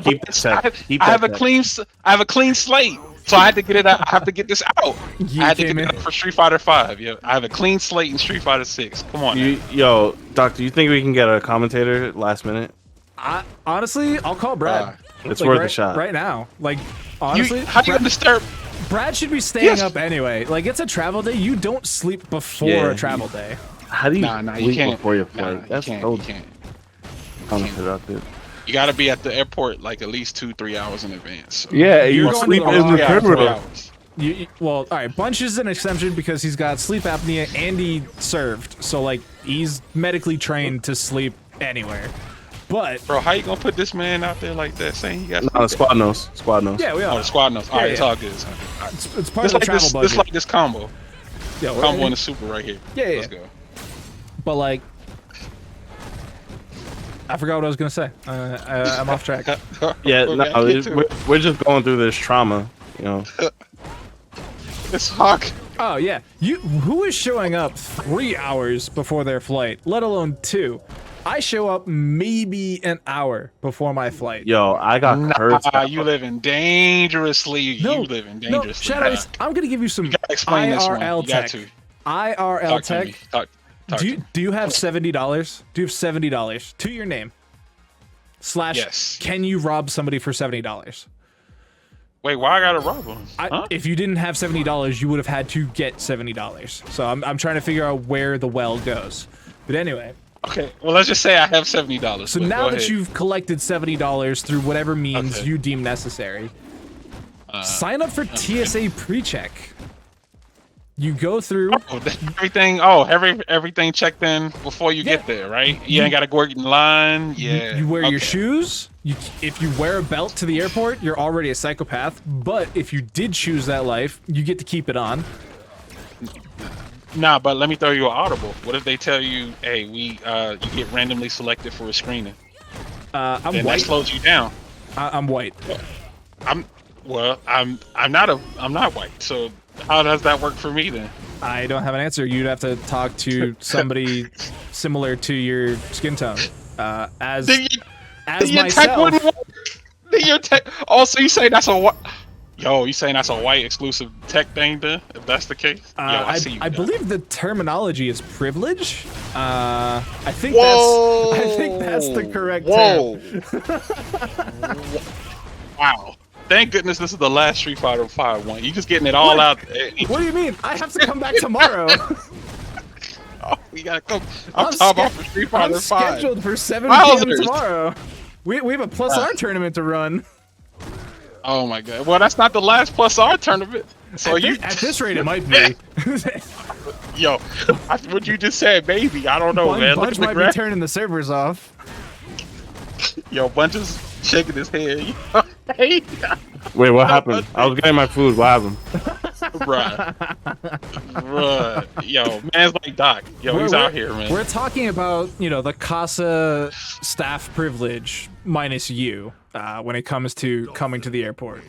keep the tech. I have a clean slate, so I had to get it out. I have to get this out. I had to get it out for Street Fighter 5. Yeah, I have a clean slate in Street Fighter 6. Come on. Yo, Doc, do you think we can get a commentator last minute? Honestly, I'll call Brad. It's worth a shot right now. Like, honestly, how do you disturb? Brad should be staying up anyway. Like, it's a travel day. You don't sleep before a travel day. How do you you can't before your flight? That's so you can't. unproductive. You got to be at the airport like at least 2-3 hours in advance. So. Yeah, You're you sleep in the terminal. Well, all right. Bunch is an exception because he's got sleep apnea and he served, so like he's medically trained to sleep anywhere. But bro, how you gonna put this man out there like that, saying he got? No, squad knows. Squad knows. Yeah, we are. Oh, the squad knows. All right, it's all good. It's part of the travel budget. It's like this combo. Yeah, combo in the super right here. Yeah, Let's go. But like, I forgot what I was gonna say. I'm off track. Yeah, no, we're just going through this trauma, you know. It's Hawk. Oh yeah, who is showing up 3 hours before their flight, let alone 2? I show up maybe an hour before my flight. Yo, I got hurt. You living dangerously. You living dangerously. No, Shadows, I'm gonna give you some IRL tech. IRL tech. Do you have $70? Do you have $70 to your name? / yes. Can you rob somebody for $70? Wait, why I gotta rob him? If you didn't have $70, you would have had to get $70. So I'm trying to figure out where the well goes. But anyway. Okay, well let's just say I have $70. So now that you've collected $70 through whatever means you deem necessary, Sign up for TSA pre-check. You go through everything checked in before you get there, right? You ain't got to go in line. Yeah. You wear your shoes. If you wear a belt to the airport, you're already a psychopath. But if you did choose that life, you get to keep it on. Nah, but let me throw you an audible. What if they tell you, hey, you get randomly selected for a screening? I'm and white. that slows you down. I'm white. I'm not white. So how does that work for me then? I don't have an answer. You'd have to talk to somebody similar to your skin tone. As myself. Oh, so you say that's a what? Yo, you saying that's a white exclusive tech thing then? If that's the case, I see you. I believe the terminology is privilege. I think that's the correct term. Wow. Thank goodness this is the last Street Fighter 5 one. You just getting it all out there. What do you mean? I have to come back tomorrow. Oh, we gotta come. I'm top off for Street Fighter 5. I'm scheduled for 7 p.m. tomorrow. We have a Plus R tournament to run. Oh my god. Well, that's not the last Plus R tournament. So at this rate, it might be. Yo, what you just said, baby. I don't know, man. Bunch might be turning the servers off. Yo, Bunch is shaking his head. Wait, what happened? I was getting my food. What happened? Bruh. Yo, man's like Doc. Yo, he's out here, man. We're talking about, the Casa staff privilege minus you when it comes to coming to the airport.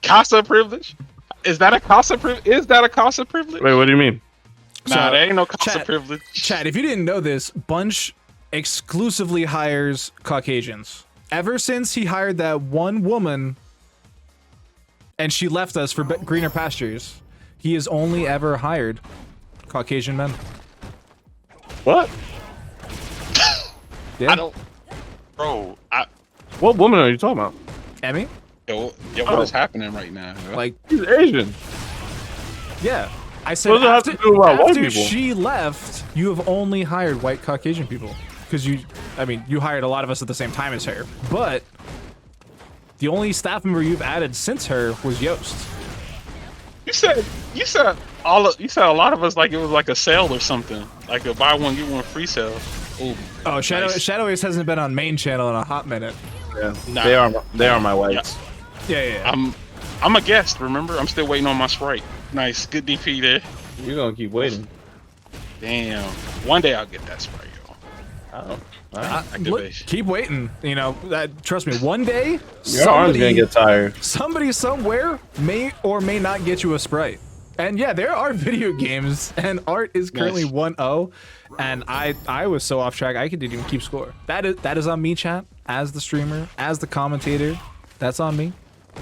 Casa privilege? Is that a Casa privilege? Wait, what do you mean? Nah, there ain't no Casa privilege. Chad, if you didn't know this, Bunch exclusively hires Caucasians. Ever since he hired that one woman and she left us for greener pastures, he has only ever hired Caucasian men. What? Yeah. I don't... Bro, What woman are you talking about? Emmy? Yo, what is happening right now? Bro? Like, he's Asian. Yeah. I said what does it have to do about white people? She left, you have only hired white Caucasian people. Because you hired a lot of us at the same time as her. But the only staff member you've added since her was Yost. You said a lot of us like it was like a sale or something, like a buy one get one free sale. Ooh, oh, Shadow Ace hasn't been on main channel in a hot minute. Yeah, nah. they are my whites. Yeah. I'm a guest. Remember, I'm still waiting on my Sprite. Nice, good DP there. You're gonna keep waiting. Damn, one day I'll get that Sprite. Keep waiting. Trust me. One day, your arm's gonna get tired. Somebody somewhere may or may not get you a Sprite. And yeah, there are video games, and Art is currently 1-0, and I was so off track I didn't even keep score. That is on me, chat. As the streamer, as the commentator, that's on me.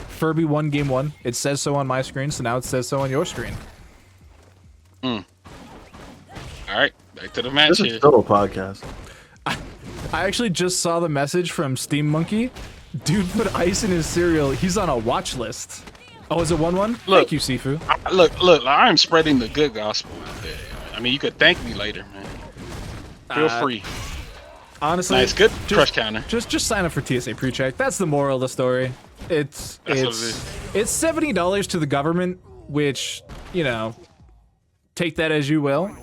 Furby won game 1. It says so on my screen, so now it says so on your screen. All right, back to the match here. This is still a podcast. I actually just saw the message from Steam Monkey. Dude put ice in his cereal. He's on a watch list. Oh, is it 1-1? Thank you, Sifu. Look, I'm spreading the good gospel out there. I mean, you could thank me later, man. Feel free. Honestly, nice, good crush counter. Just sign up for TSA pre-check. That's the moral of the story. It's $70 to the government, which, take that as you will.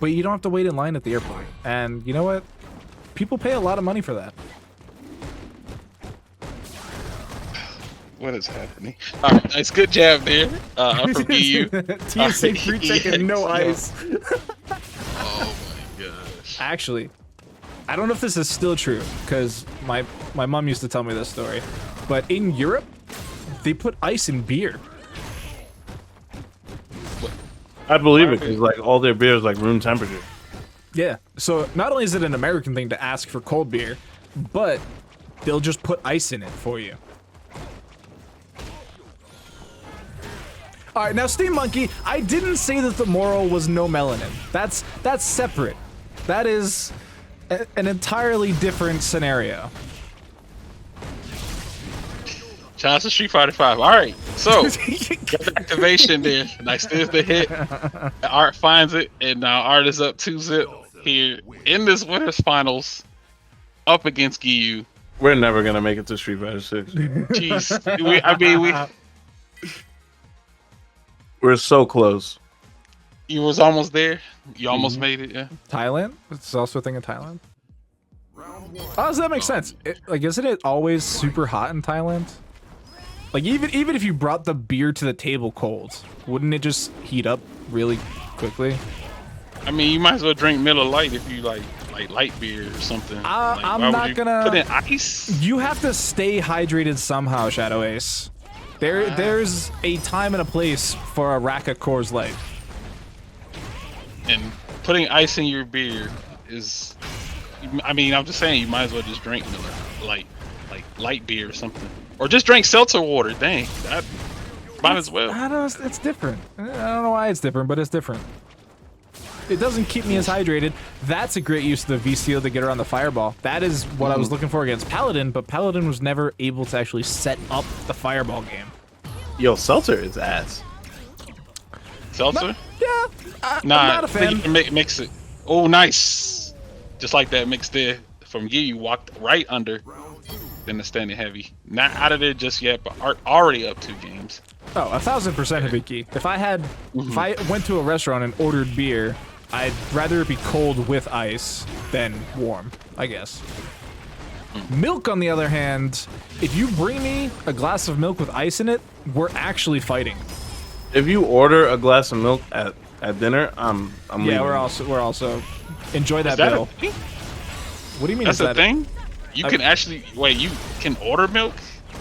But you don't have to wait in line at the airport. And you know what? People pay a lot of money for that. What is happening? All right, nice, good jab there from GIYU. TSA pre-check and no ice. Oh my gosh. Actually, I don't know if this is still true, because my mom used to tell me this story. But in Europe, they put ice in beer. I believe it, because like all their beer is like room temperature. Yeah, so not only is it an American thing to ask for cold beer, but they'll just put ice in it for you. All right, now Steam Monkey, I didn't say that the moral was no melanin. That's separate. That is an entirely different scenario. Shout out to Street Fighter 5. All right, so good activation there. Nice, there's the hit. Art finds it, and now Art is up 2-0 here in this winners finals, up against GIYU. We're never gonna make it to Street Fighter 6. Jeez, We're so close. you was almost there. You almost made it. Yeah. Thailand? It's also a thing in Thailand. How does that make sense? Isn't it always super hot in Thailand? Like, even if you brought the beer to the table cold, wouldn't it just heat up really quickly? I mean, you might as well drink Miller Lite if you like light beer or something. I'm why would not you gonna put in ice. You have to stay hydrated somehow, Shadow Ace. There's a time and a place for a rack of Coors Light. And putting ice in your beer is, I mean, I'm just saying you might as well just drink Miller light beer or something, or just drink seltzer water. Dang, that might as well. I don't know, it's different. I don't know why it's different, but it's different. It doesn't keep me as hydrated. That's a great use of the V-Steel to get around the fireball. That is what I was looking for against Paladin, but Paladin was never able to actually set up the fireball game. Yo, Seltzer is ass. Seltzer? Yeah, I'm Nah, not a fan. Mix it. Oh, nice. Just like that mix there from GIYU, walked right under. Then the standing heavy. Not out of there just yet, but already up 2 games. Oh, 1000% Hibiki. If I went to a restaurant and ordered beer, I'd rather it be cold with ice than warm, I guess. Milk, on the other hand, if you bring me a glass of milk with ice in it, we're actually fighting. If you order a glass of milk at dinner, I'm Yeah, leaving. we're also enjoy that Is that bill. a thing? What do you mean? That's is a that thing? You can actually, wait, you can order milk?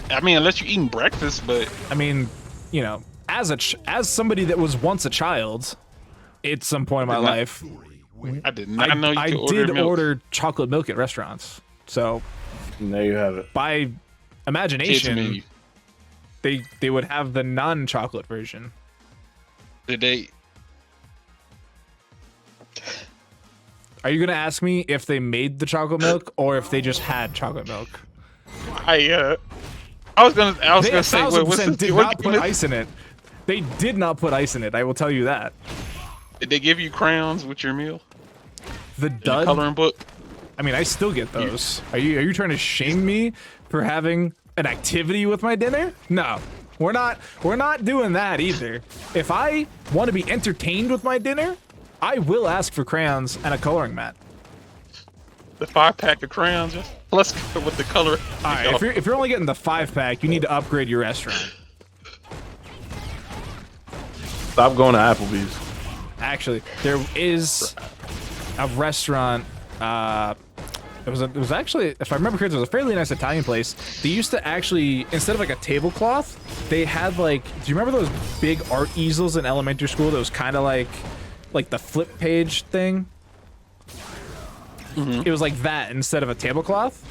I mean, unless you're eating breakfast, but... I mean, you know, as somebody that was once a child, at some point in my life, I did not know you I could order did milk. order chocolate milk at restaurants. So And there you have it. by Kids imagination, menu. they would have the non-chocolate version. Did they... Are you gonna ask me if they made the chocolate milk or if they just had chocolate milk? I was gonna They say, wait, what's 1000% this? did not put ice in it. They did not put ice in it. I will tell you that. Did they give you crayons with your meal? The And a dud. coloring book? I mean, I still get those. Are you trying to shame me for having an activity with my dinner? No. We're not doing that either. If I want to be entertained with my dinner, I will ask for crayons and a coloring mat. The 5-pack of crayons, just plus with the color. All right, if you're only getting the 5-pack, you need to upgrade your restaurant. Stop going to Applebee's. Actually, there is a restaurant. It was actually, if I remember correctly, it was a fairly nice Italian place. They used to actually, instead of like a tablecloth, they had like, do you remember those big art easels in elementary school that was kind of like the flip page thing? It was like that instead of a tablecloth.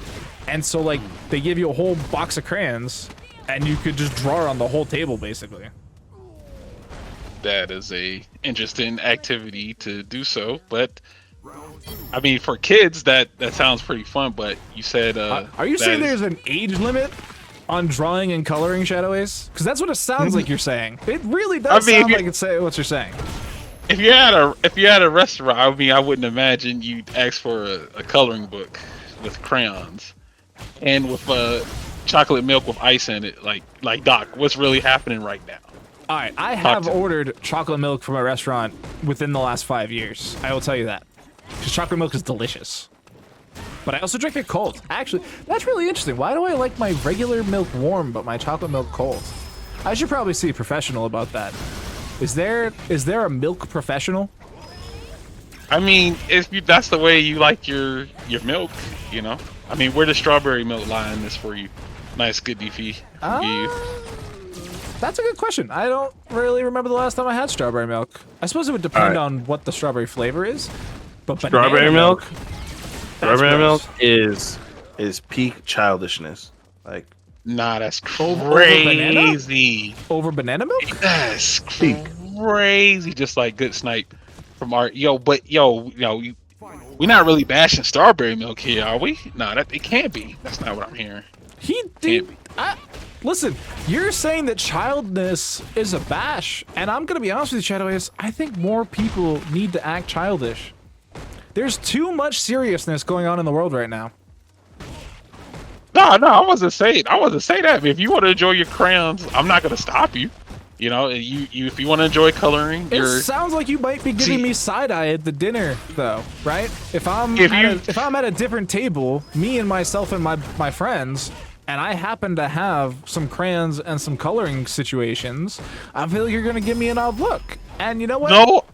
And so like they give you a whole box of crayons and you could just draw on the whole table basically. That is a interesting activity to do so, but I mean, for kids, that sounds pretty fun. But you said, are you saying there's an age limit on drawing and coloring, Shadow Ace? Because that's what it sounds like you're saying. It really does sound like it's what you're saying. If you're at a restaurant, I mean, I wouldn't imagine you'd ask for a coloring book with crayons and with chocolate milk with ice in it. Like Doc, what's really happening right now? All right, I have ordered chocolate milk from a restaurant within the last 5 years. I will tell you that. Because chocolate milk is delicious. But I also drink it cold. Actually, that's really interesting. Why do I like my regular milk warm, but my chocolate milk cold? I should probably see a professional about that. Is there a milk professional? I mean, that's the way you like your milk, you know? I mean, where the strawberry milk lie in this for you? Nice, good DP. That's a good question. I don't really remember the last time I had strawberry milk. I suppose it would depend on what the strawberry flavor is. But Strawberry milk? Strawberry milk gross. is peak childishness. Like, Nah, that's crazy. crazy. Over banana milk? That's crazy. Just like good snipe from our we're not really bashing strawberry milk here, are we? No, it can't be. That's not what I'm hearing. Listen, you're saying that childness is a bash, and I'm gonna be honest with you, Shadow Ace, I think more people need to act childish. There's too much seriousness going on in the world right now. I wasn't saying that. If you want to enjoy your crayons, I'm not gonna stop you. You know, you if you want to enjoy coloring, It sounds like you might be giving me side eye at the dinner, though, right? If I'm at a different table, me and myself and my friends, and I happen to have some crayons and some coloring situations, I feel like you're gonna give me an odd look. And you know what? No,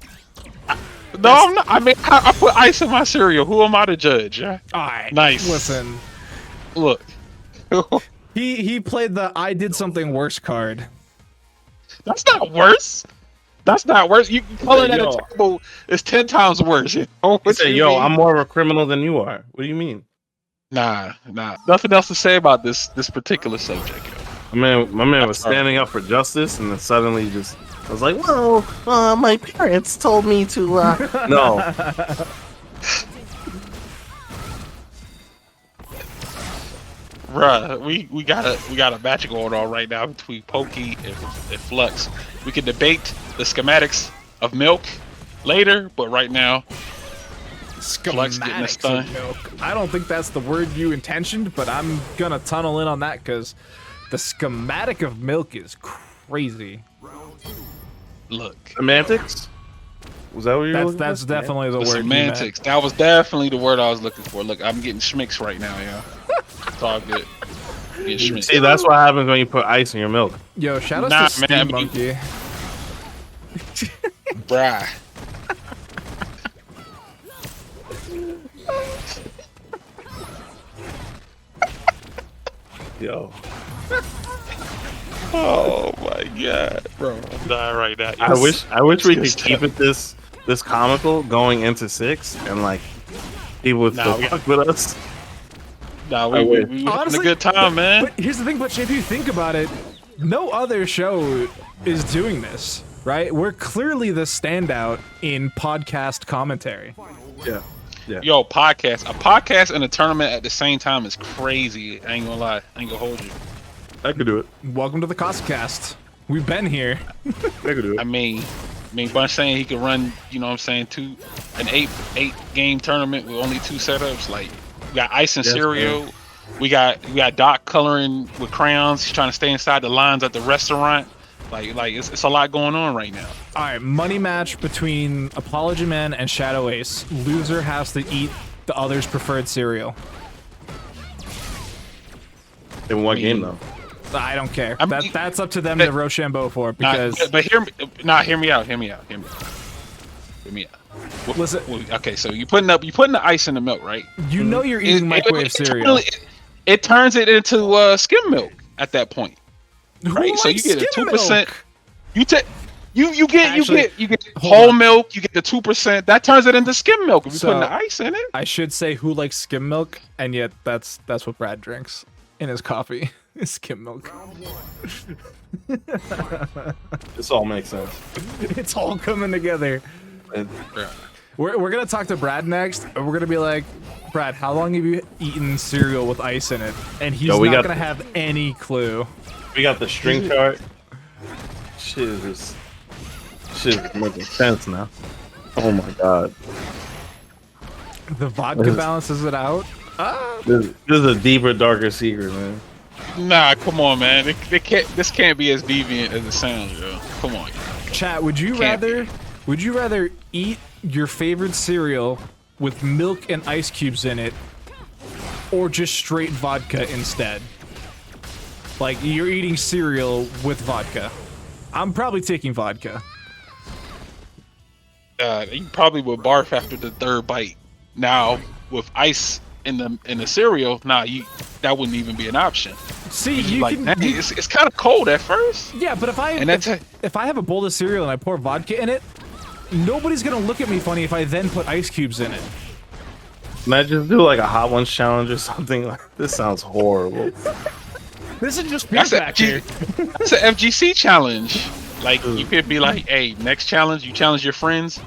I'm not. I mean, I put ice in my cereal. Who am I to judge? All right. Nice. Listen. Look. He played the I did something worse card. That's not worse. That's not worse. You coloring at a table is 10 times worse. You know what you mean? I'm more of a criminal than you are. What do you mean? Nah. Nothing else to say about this particular subject. Yo. My man was standing up for justice, and then suddenly I was like, well, my parents told me to, no. Bruh, we got a match going on right now between Pokey and Flux. We can debate the schematics of milk later, but right now, Flux getting a stun. I don't think that's the word you intentioned, but I'm gonna tunnel in on that because the schematic of milk is crazy. Look, semantics. Was that what you were looking for? That's definitely the word. Semantics. That was definitely the word I was looking for. Look, I'm getting schmicks right now, yo. It's all good. See, that's what happens when you put ice in your milk. Yo, shout out to Steam Monkey. Bruh. Yo. Oh my god, bro. I'm dying right now. I wish we could keep it this comical going into 6 and like people would still fuck with us. Nah, we having a good time, man. But here's the thing, but if you think about it, no other show is doing this, right? We're clearly the standout in podcast commentary. Yeah. Yo, a podcast and a tournament at the same time is crazy. I ain't gonna lie. I ain't gonna hold you. I could do it. Welcome to the CasaCast. We've been here. I could do it. I mean, Bunch saying he could run, you know what I'm saying, an eight game tournament with only 2 setups. Like, we got ice and cereal. Man. We got Doc coloring with crayons. He's trying to stay inside the lines at the restaurant. Like it's a lot going on right now. All right, money match between Apology Man and Shadow Ace. Loser has to eat the other's preferred cereal. In one game, though. I don't care. That's up to them to Rochambeau for because. But hear me out. Listen. Okay, so you're putting the ice in the milk, right? You know you're eating microwave cereal. It turns it into skim milk at that point, right? So you get a 2%. You get whole milk. You get the 2%. That turns it into skim milk if you put the ice in it. I should say who likes skim milk, and yet that's what Brad drinks in his coffee. Is skim milk. This all makes sense. It's all coming together. We're gonna talk to Brad next, and we're gonna be like, Brad, how long have you eaten cereal with ice in it? And he's not gonna have any clue. We got the string chart. Shit is making sense now. Oh my god. The vodka balances it out. This is a deeper, darker secret, man. Nah, come on, man. This can't be as deviant as it sounds, yo. Come on. Chat, would you rather eat your favorite cereal with milk and ice cubes in it, or just straight vodka instead? Like, you're eating cereal with vodka. I'm probably taking vodka. You probably would barf after the 3rd bite. Now, with ice in the cereal, that wouldn't even be an option. See, it's kind of cold at first. Yeah, but if I have a bowl of cereal and I pour vodka in it, nobody's gonna look at me funny if I then put ice cubes in it. Can I just do like a Hot Ones challenge or something? This sounds horrible. This is just feedback here. That's an FGC challenge. Like, you could be like, hey, next challenge, you challenge your friends.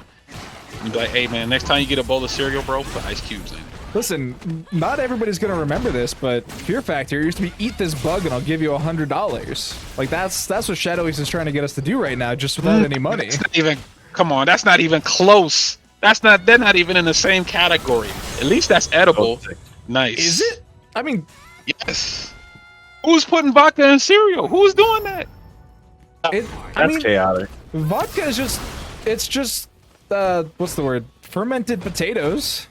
You'd be like, hey man, next time you get a bowl of cereal, bro, put ice cubes in it. Listen, not everybody's gonna remember this, but Fear Factor used to be eat this bug and I'll give you $100. Like that's what Shadow Ace is trying to get us to do right now, just without any money. Come on, that's not even close. They're not even in the same category. At least that's edible. Nice. Is it? I mean, Yes. Who's putting vodka in cereal? Who's doing that? I That's mean, chaotic. vodka is just, it's just, what's the word? Fermented potatoes.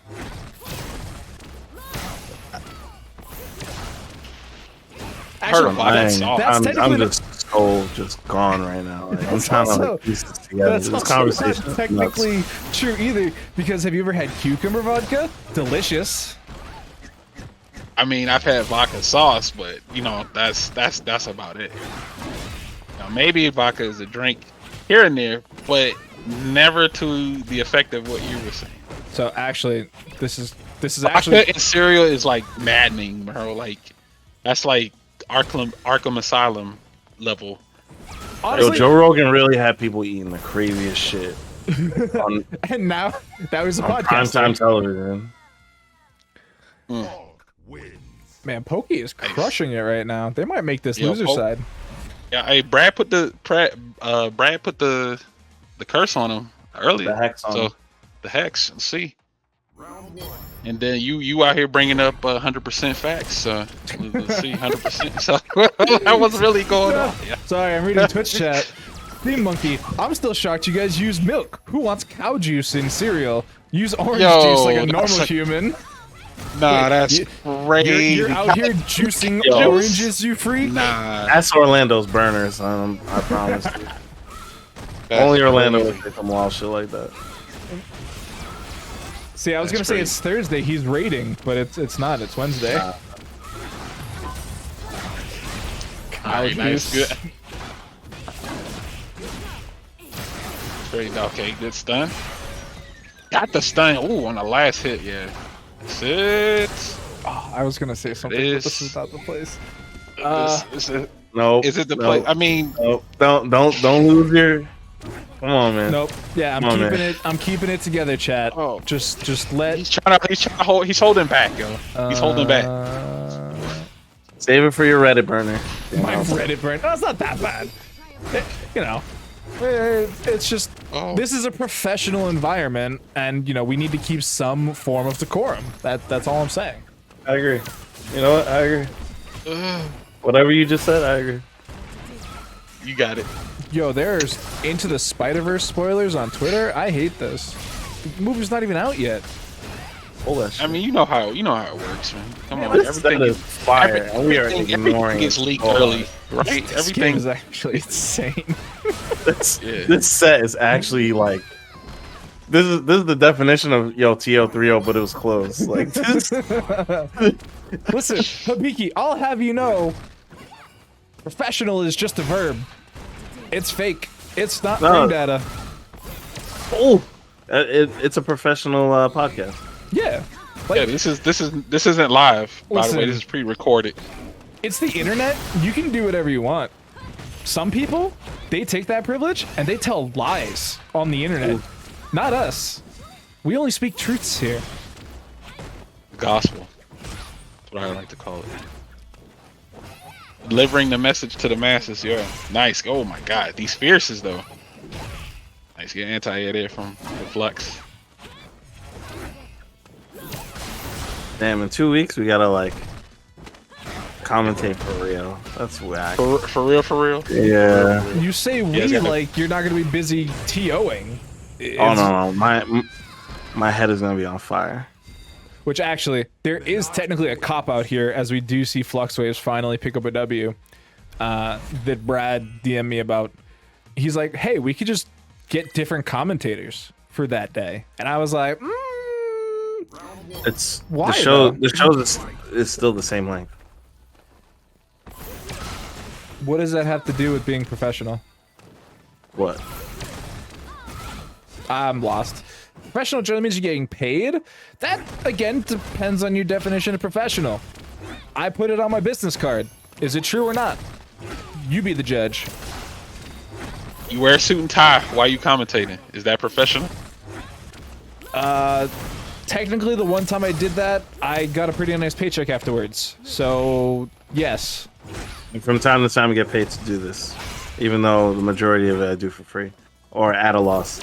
Heard of Actually, vodka Dang, sauce. That's I'm technically just gone right now. Like, I'm That's trying to also- like piece this together. That's This also conversation not is technically nuts. true either, because have you ever had cucumber vodka? Delicious. I mean, I've had vodka sauce, but you know, that's about it. Now, maybe vodka is a drink here and there, but never to the effect of what you were saying. So actually, this is Vodka actually in cereal is like maddening, bro. Like that's like Arkham Asylum level. Yo, honestly, Joe Rogan really had people eating the craziest shit on, and now that was a on podcast. primetime television. Man, Pokey is crushing it right now. They might make this Yo, loser side. Yeah, hey, Brad put the curse on him earlier. The hex on so him. the hex. Let's see. And then you out here bringing up 100% facts. So let's see 100%. So that was really going on. Yeah. Sorry, I'm reading Twitch chat. Theme Monkey, I'm still shocked you guys use milk. Who wants cow juice in cereal? Use orange Yo, juice like a that's normal a- human. Nah, that's crazy. You're out here juicing Yo. oranges, you freak. Nah, That's Orlando's burners. I promise. you. that's Only Orlando crazy. would say some wild shit like that. See, I was That's gonna say crazy. it's Thursday. He's raiding, but it's not. It's Wednesday. Alright, nice, good. Great, okay, good stun. Got the stun. Ooh, on the last hit, yeah. That's it. Oh, I was gonna say something, but This- this is not the place. No. Is it the no, play? I mean, No, don't lose your. Come on, man. Nope. Yeah, I'm Come on, keeping man. it. I'm keeping it together, chat. Oh. Just let. he's trying to hold. He's holding back, yo. He's holding back. Save it for your Reddit burner. My Reddit burn. That's not that bad. You know, it's just Oh. Oh. this is a professional environment, and you know we need to keep some form of decorum. That's all I'm saying. I agree. You know what? I agree. Whatever you just said, I agree. You got it. Yo, there's Into the Spider-Verse spoilers on Twitter. I hate this. The movie's not even out yet. Hold that shit. I mean, you know how it works, man. Come on, This everything set is fire, and we are everything ignoring gets it. leaked Oh, early, right? This game Everything. is actually insane. Yeah. This set is actually like. This is the definition of TO30, but it was close. Like this. Listen, Habiki, I'll have you know, professional is just a verb. It's fake. It's not No. frame data. Oh, it's a professional podcast. Yeah. Yeah, Like, this isn't live. By the way, Listen. this is pre-recorded. it's the internet. You can do whatever you want. Some people, they take that privilege and they tell lies on the internet. Not us. We only speak truths here. Gospel. That's what I like to call it. Delivering the message to the masses, yeah. Nice. Oh my god, these fierces though. Nice, get anti-air there from the Flux. Damn, in 2 weeks we gotta like commentate for real. That's whack. For real? Yeah. You say we it's gotta- like you're not going to be busy TOing. Oh no, my head is gonna be on fire. Which actually, there is technically a cop out here as we do see FLUXWAVES finally pick up a W that Brad DM'd me about. He's like, hey, we could just get different commentators for that day. And I was like, It's Why, the show. though? The show is still the same length. what does that have to do with being professional? What? I'm lost. Professional generally means you're getting paid. That, again, depends on your definition of professional. I put it on my business card. Is it true or not? You be the judge. You wear a suit and tie while you commentating. Is that professional? Technically, the one time I did that, I got a pretty nice paycheck afterwards. So, yes. And from time to time, I get paid to do this, even though the majority of it I do for free or at a loss.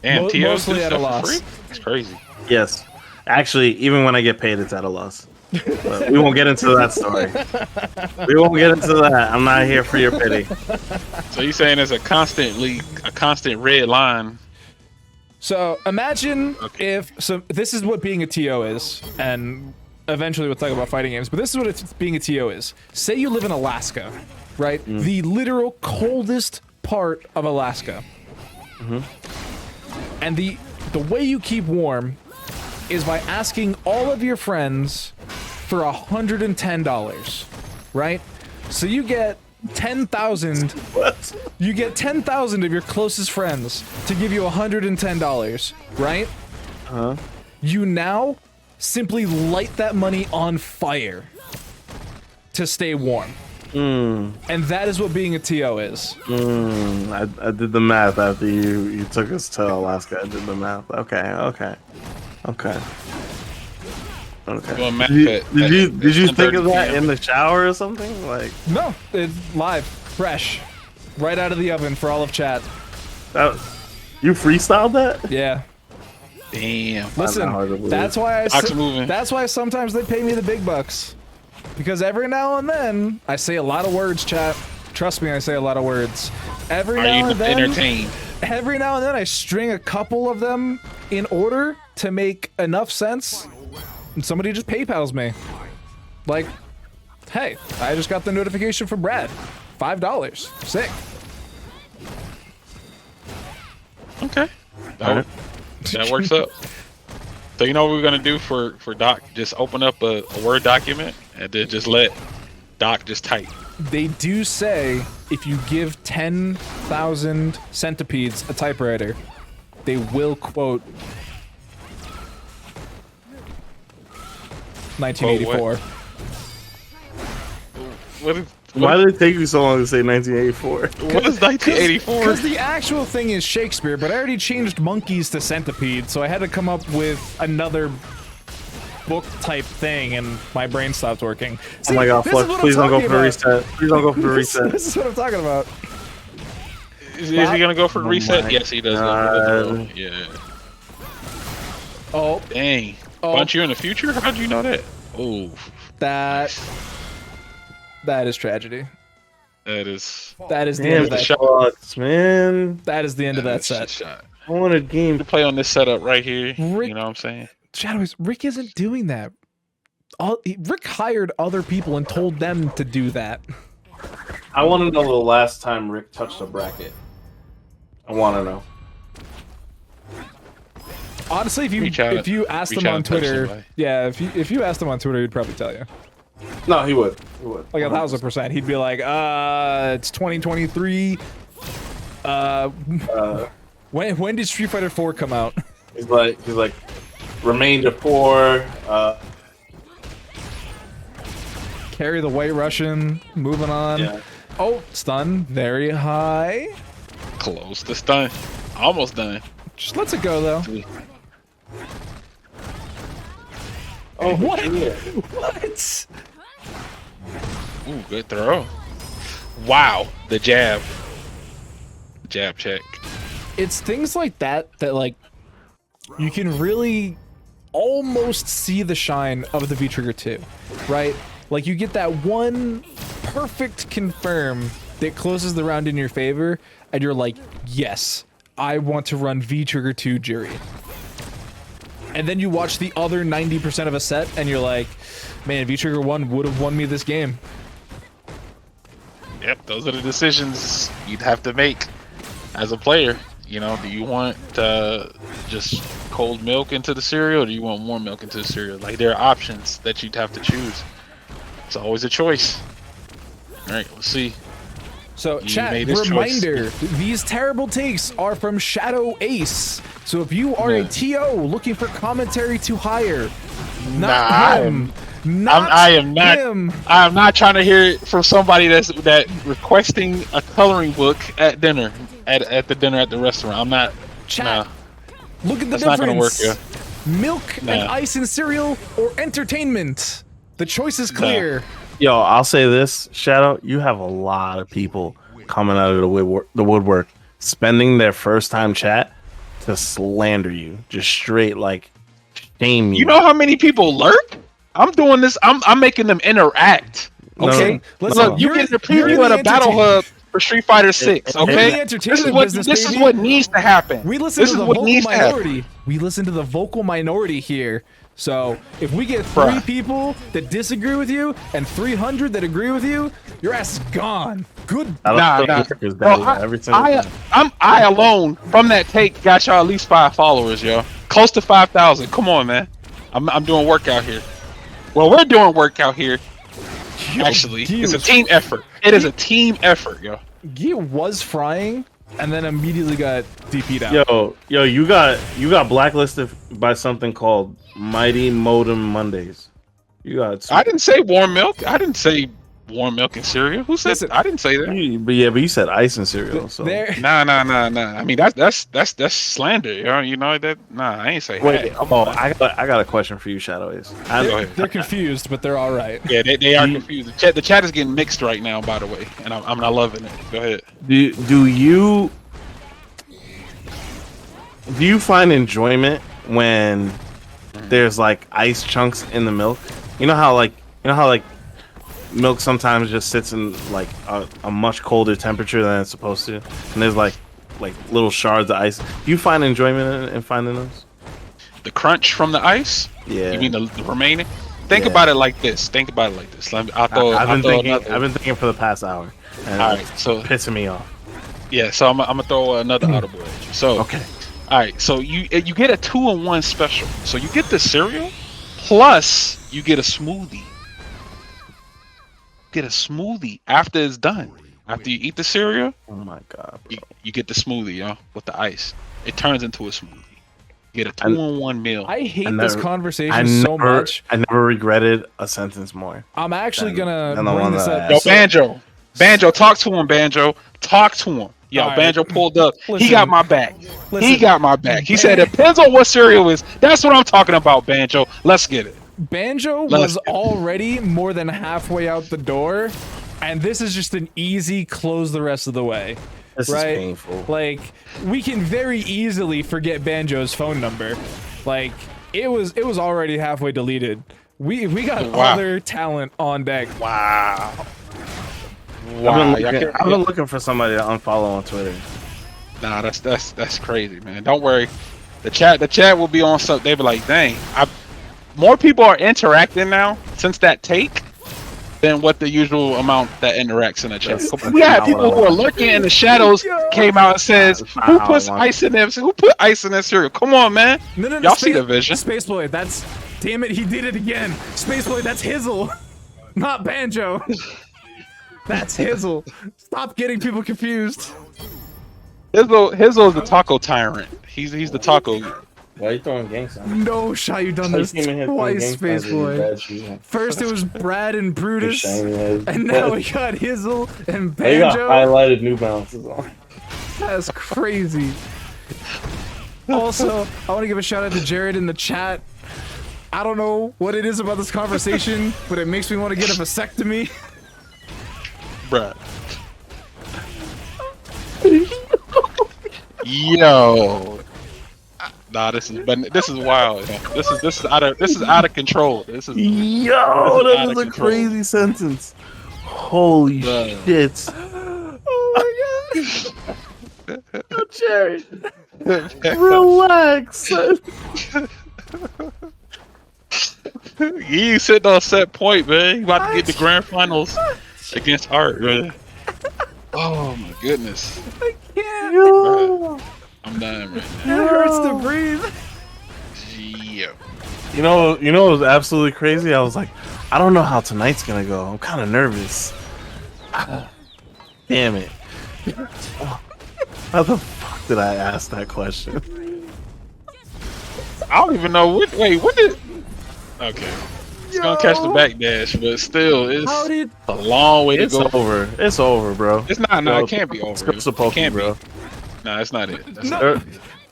Damn, TO Mostly do at a stuff for loss. free? It's crazy. Yes, actually, even when I get paid, it's at a loss. But we won't get into that story. We won't get into that. I'm not here for your pity. So you're saying there's a constant red line. So imagine Okay. this is what being a TO is, and eventually we'll talk about fighting games, but this is what being a TO is. Say you live in Alaska, right? The literal coldest part of Alaska. And the way you keep warm is by asking all of your friends for $110, right? So you get 10,000. What? You get 10,000 of your closest friends to give you $110, right? You now simply light that money on fire to stay warm. And that is what being a TO is. I did the math after you took us to Alaska. I did the math. Okay. Doing math Did you think of 10:30 that PM. in the shower or something? Like No, it's live, fresh, right out of the oven for all of chat. that? You freestyled that? Yeah. Damn. Listen, hard to believe. that's why Oxymoving. that's why sometimes they pay me the big bucks. Because every now and then I say a lot of words, chat. Trust me, I say a lot of words. Every Are now you and then, entertained? every now and then I string a couple of them in order to make enough sense, and somebody just PayPal's me. Like, hey, I just got the notification from Brad. $5. Sick. Okay. That works up. So you know what we're gonna do for Doc? Just open up a Word document and then just let Doc just type. They do say if you give 10,000 centipedes a typewriter, they will quote 1984. Why did it take you so long to say 1984? What is 1984? Because the actual thing is Shakespeare, but I already changed monkeys to centipedes, so I had to come up with another book type thing, and my brain stopped working. Oh my god, this is Flux, what I'm please don't go talking for the about. reset. Please don't go for the reset. This is what I'm talking about. Is he gonna go for the Oh reset? my Yes, he does. God. Yeah. Oh, Dang. Oh. Bunch you in the future? How'd you know that? Oh, that is tragedy. that is. That is the Damn, end of the that. shots, man. That is the end of that is a set. shot. I want a game. To play on this setup right here. Rick- You know what I'm saying? Shadows, Rick isn't doing that. Rick hired other people and told them to do that. I want to know the last time Rick touched a bracket. I want to know. Honestly, Reach out- if you asked reach him out on and touch Twitter, somebody. yeah, if you asked him on Twitter, he'd probably tell you. No, he would. He would. Like 1,000%. He'd be like, it's 2023. When did Street Fighter 4 come out? He's like, remainder 4. Carry the White Russian. Moving on. Yeah. Oh, stun. Very high. Close to stun. Almost done. Just lets it go, though. Oh, What? yeah. What? Ooh, good throw. Wow. The jab. Jab check. It's things like that that, like, you can really almost see the shine of the V-Trigger 2, right? Like, you get that one perfect confirm that closes the round in your favor, and you're like, yes, I want to run V-Trigger 2 Jury. And then you watch the other 90% of a set, and you're like, man, V-Trigger 1 would have won me this game. Yep, those are the decisions you'd have to make as a player. You know, do you want just cold milk into the cereal, or do you want warm milk into the cereal? Like, there are options that you'd have to choose. It's always a choice. All right, let's see. So, You chat, made this reminder, these terrible takes are from Shadow Ace. So if you are a Yeah. TO looking for commentary to hire, Nah, not him. Not I am not. him. I'm not trying to hear it from somebody that requesting a coloring book at dinner, at the dinner at the restaurant. I'm not. Chat, Nah, look at the that's not gonna work. difference. Yeah. Milk and Nah. ice and cereal or entertainment. The choice is clear. Yo, I'll say this, Shadow, you have a lot of people coming out of the woodwork, spending their first time chat to slander you, just straight like shame you. You know how many people lurk? I'm doing this. I'm making them interact. Okay. Listen, Look, you you're- get the you're in preview of the the Battle entertain- Hub for Street Fighter 6. You're in Okay. the entertainment business, This is baby. what needs to happen. We listen This to is the what vocal needs to happen. minority. We listen to the vocal minority here. So if we get 3 Bruh. people that disagree with you and 300 that agree with you, your ass is gone. Good. Nah. Bro, Every single time. I alone from that take got y'all at least 5 followers, yo. Close to 5,000. Come on, man. I'm doing work out here. Well, we're doing work out here. Actually, it's a team effort. It is a team effort, yo. GIYU was frying and then immediately got DP'd out. Yo, you got blacklisted by something called Mighty Modem Mondays. You got. I didn't say warm milk. I didn't say warm milk and cereal. Who said? Listen, I didn't say that. But you said ice and cereal. So There. Nah. I mean that's slander, yo. You know that? Nah, I ain't say wait. that. Oh, I got a question for you, Shadow Ace. Go ahead. They're confused, but they're all right. Yeah, they are confused. The chat is getting mixed right now, by the way, and I'm not loving it. Go ahead. Do you find enjoyment when there's like ice chunks in the milk? You know how milk sometimes just sits in like a much colder temperature than it's supposed to, and there's like little shards of ice. Do you find enjoyment in finding those? The crunch from the ice? Yeah. You mean the remaining? Think Yeah. about it like this. I've I've been thinking for the past hour. And All right, it's so pissing me off. yeah, so I'm gonna throw another audible at you. So Okay. all right, so you get a 2-in-1 special. So you get the cereal, plus you get a smoothie. Get a smoothie after it's done. After you eat the cereal, Oh my god. Bro. you get the smoothie, yo, with the ice. It turns into a smoothie. You get a 2-in-1 meal. I hate I this never- conversation so much. I never regretted a sentence more. I'm actually than gonna the bring one this that up. I Yo, asked. Banjo, talk to him, Banjo. Talk to him. Yo, All right. Banjo pulled up. Listen. He got my back. He Listen. got my back. He said it depends on what cereal is. That's what I'm talking about, Banjo. Let's get it. Banjo Let's was already more than halfway out the door, and this is just an easy close the rest of the way. This right? is painful. Like, we can very easily forget Banjo's phone number. Like, it was already halfway deleted. We got Wow. other talent on deck. Wow. I've been looking for somebody to unfollow on Twitter. Nah, that's crazy, man. Don't worry. The chat will be on something. They be like, dang, more people are interacting now since that take than what the usual amount that interacts in the chat. We had people who are lurking in the shadows came out and says, who puts ice in them? Who put ice in that cereal? Come on, man. No. Y'all see the vision. Spaceboy, that's... Damn it, he did it again. Spaceboy, that's Hizzle. Not Banjo. That's Hizzle. Stop getting people confused. Hizzle is the taco tyrant. He's the taco. Why are you throwing gang signs? No, Shy, you done this twice, Spaceboy. First it was Brad and Brutus, and now we got Hizzle and They got Banjo. highlighted New Balances on. That's crazy. Also, I want to give a shout out to Jared in the chat. I don't know what it is about this conversation, but it makes me want to get a vasectomy. Bruh. Yo. Nah, this is wild. Man. This is out of control. This is Yo, out that of was a control. crazy sentence. Holy Bruh. shit. Oh my god. Jerry, relax. You sitting on set point, man. You about to get the grand finals against Art, man. Oh my goodness. I can't. Yo. I'm dying right It hurts to breathe. now. Yo. You know it was absolutely crazy? I was like, I don't know how tonight's gonna go. I'm kind of nervous. Damn it. How the fuck did I ask that question? I don't even know what did okay. It's gonna catch the back dash, but still How it's did... a long way to It's go. over. It's over, bro. It's not. No, Yo, it can't be over. Let's go to It Pokey, can't bro. be. No, it's not it. That's No. not, Er,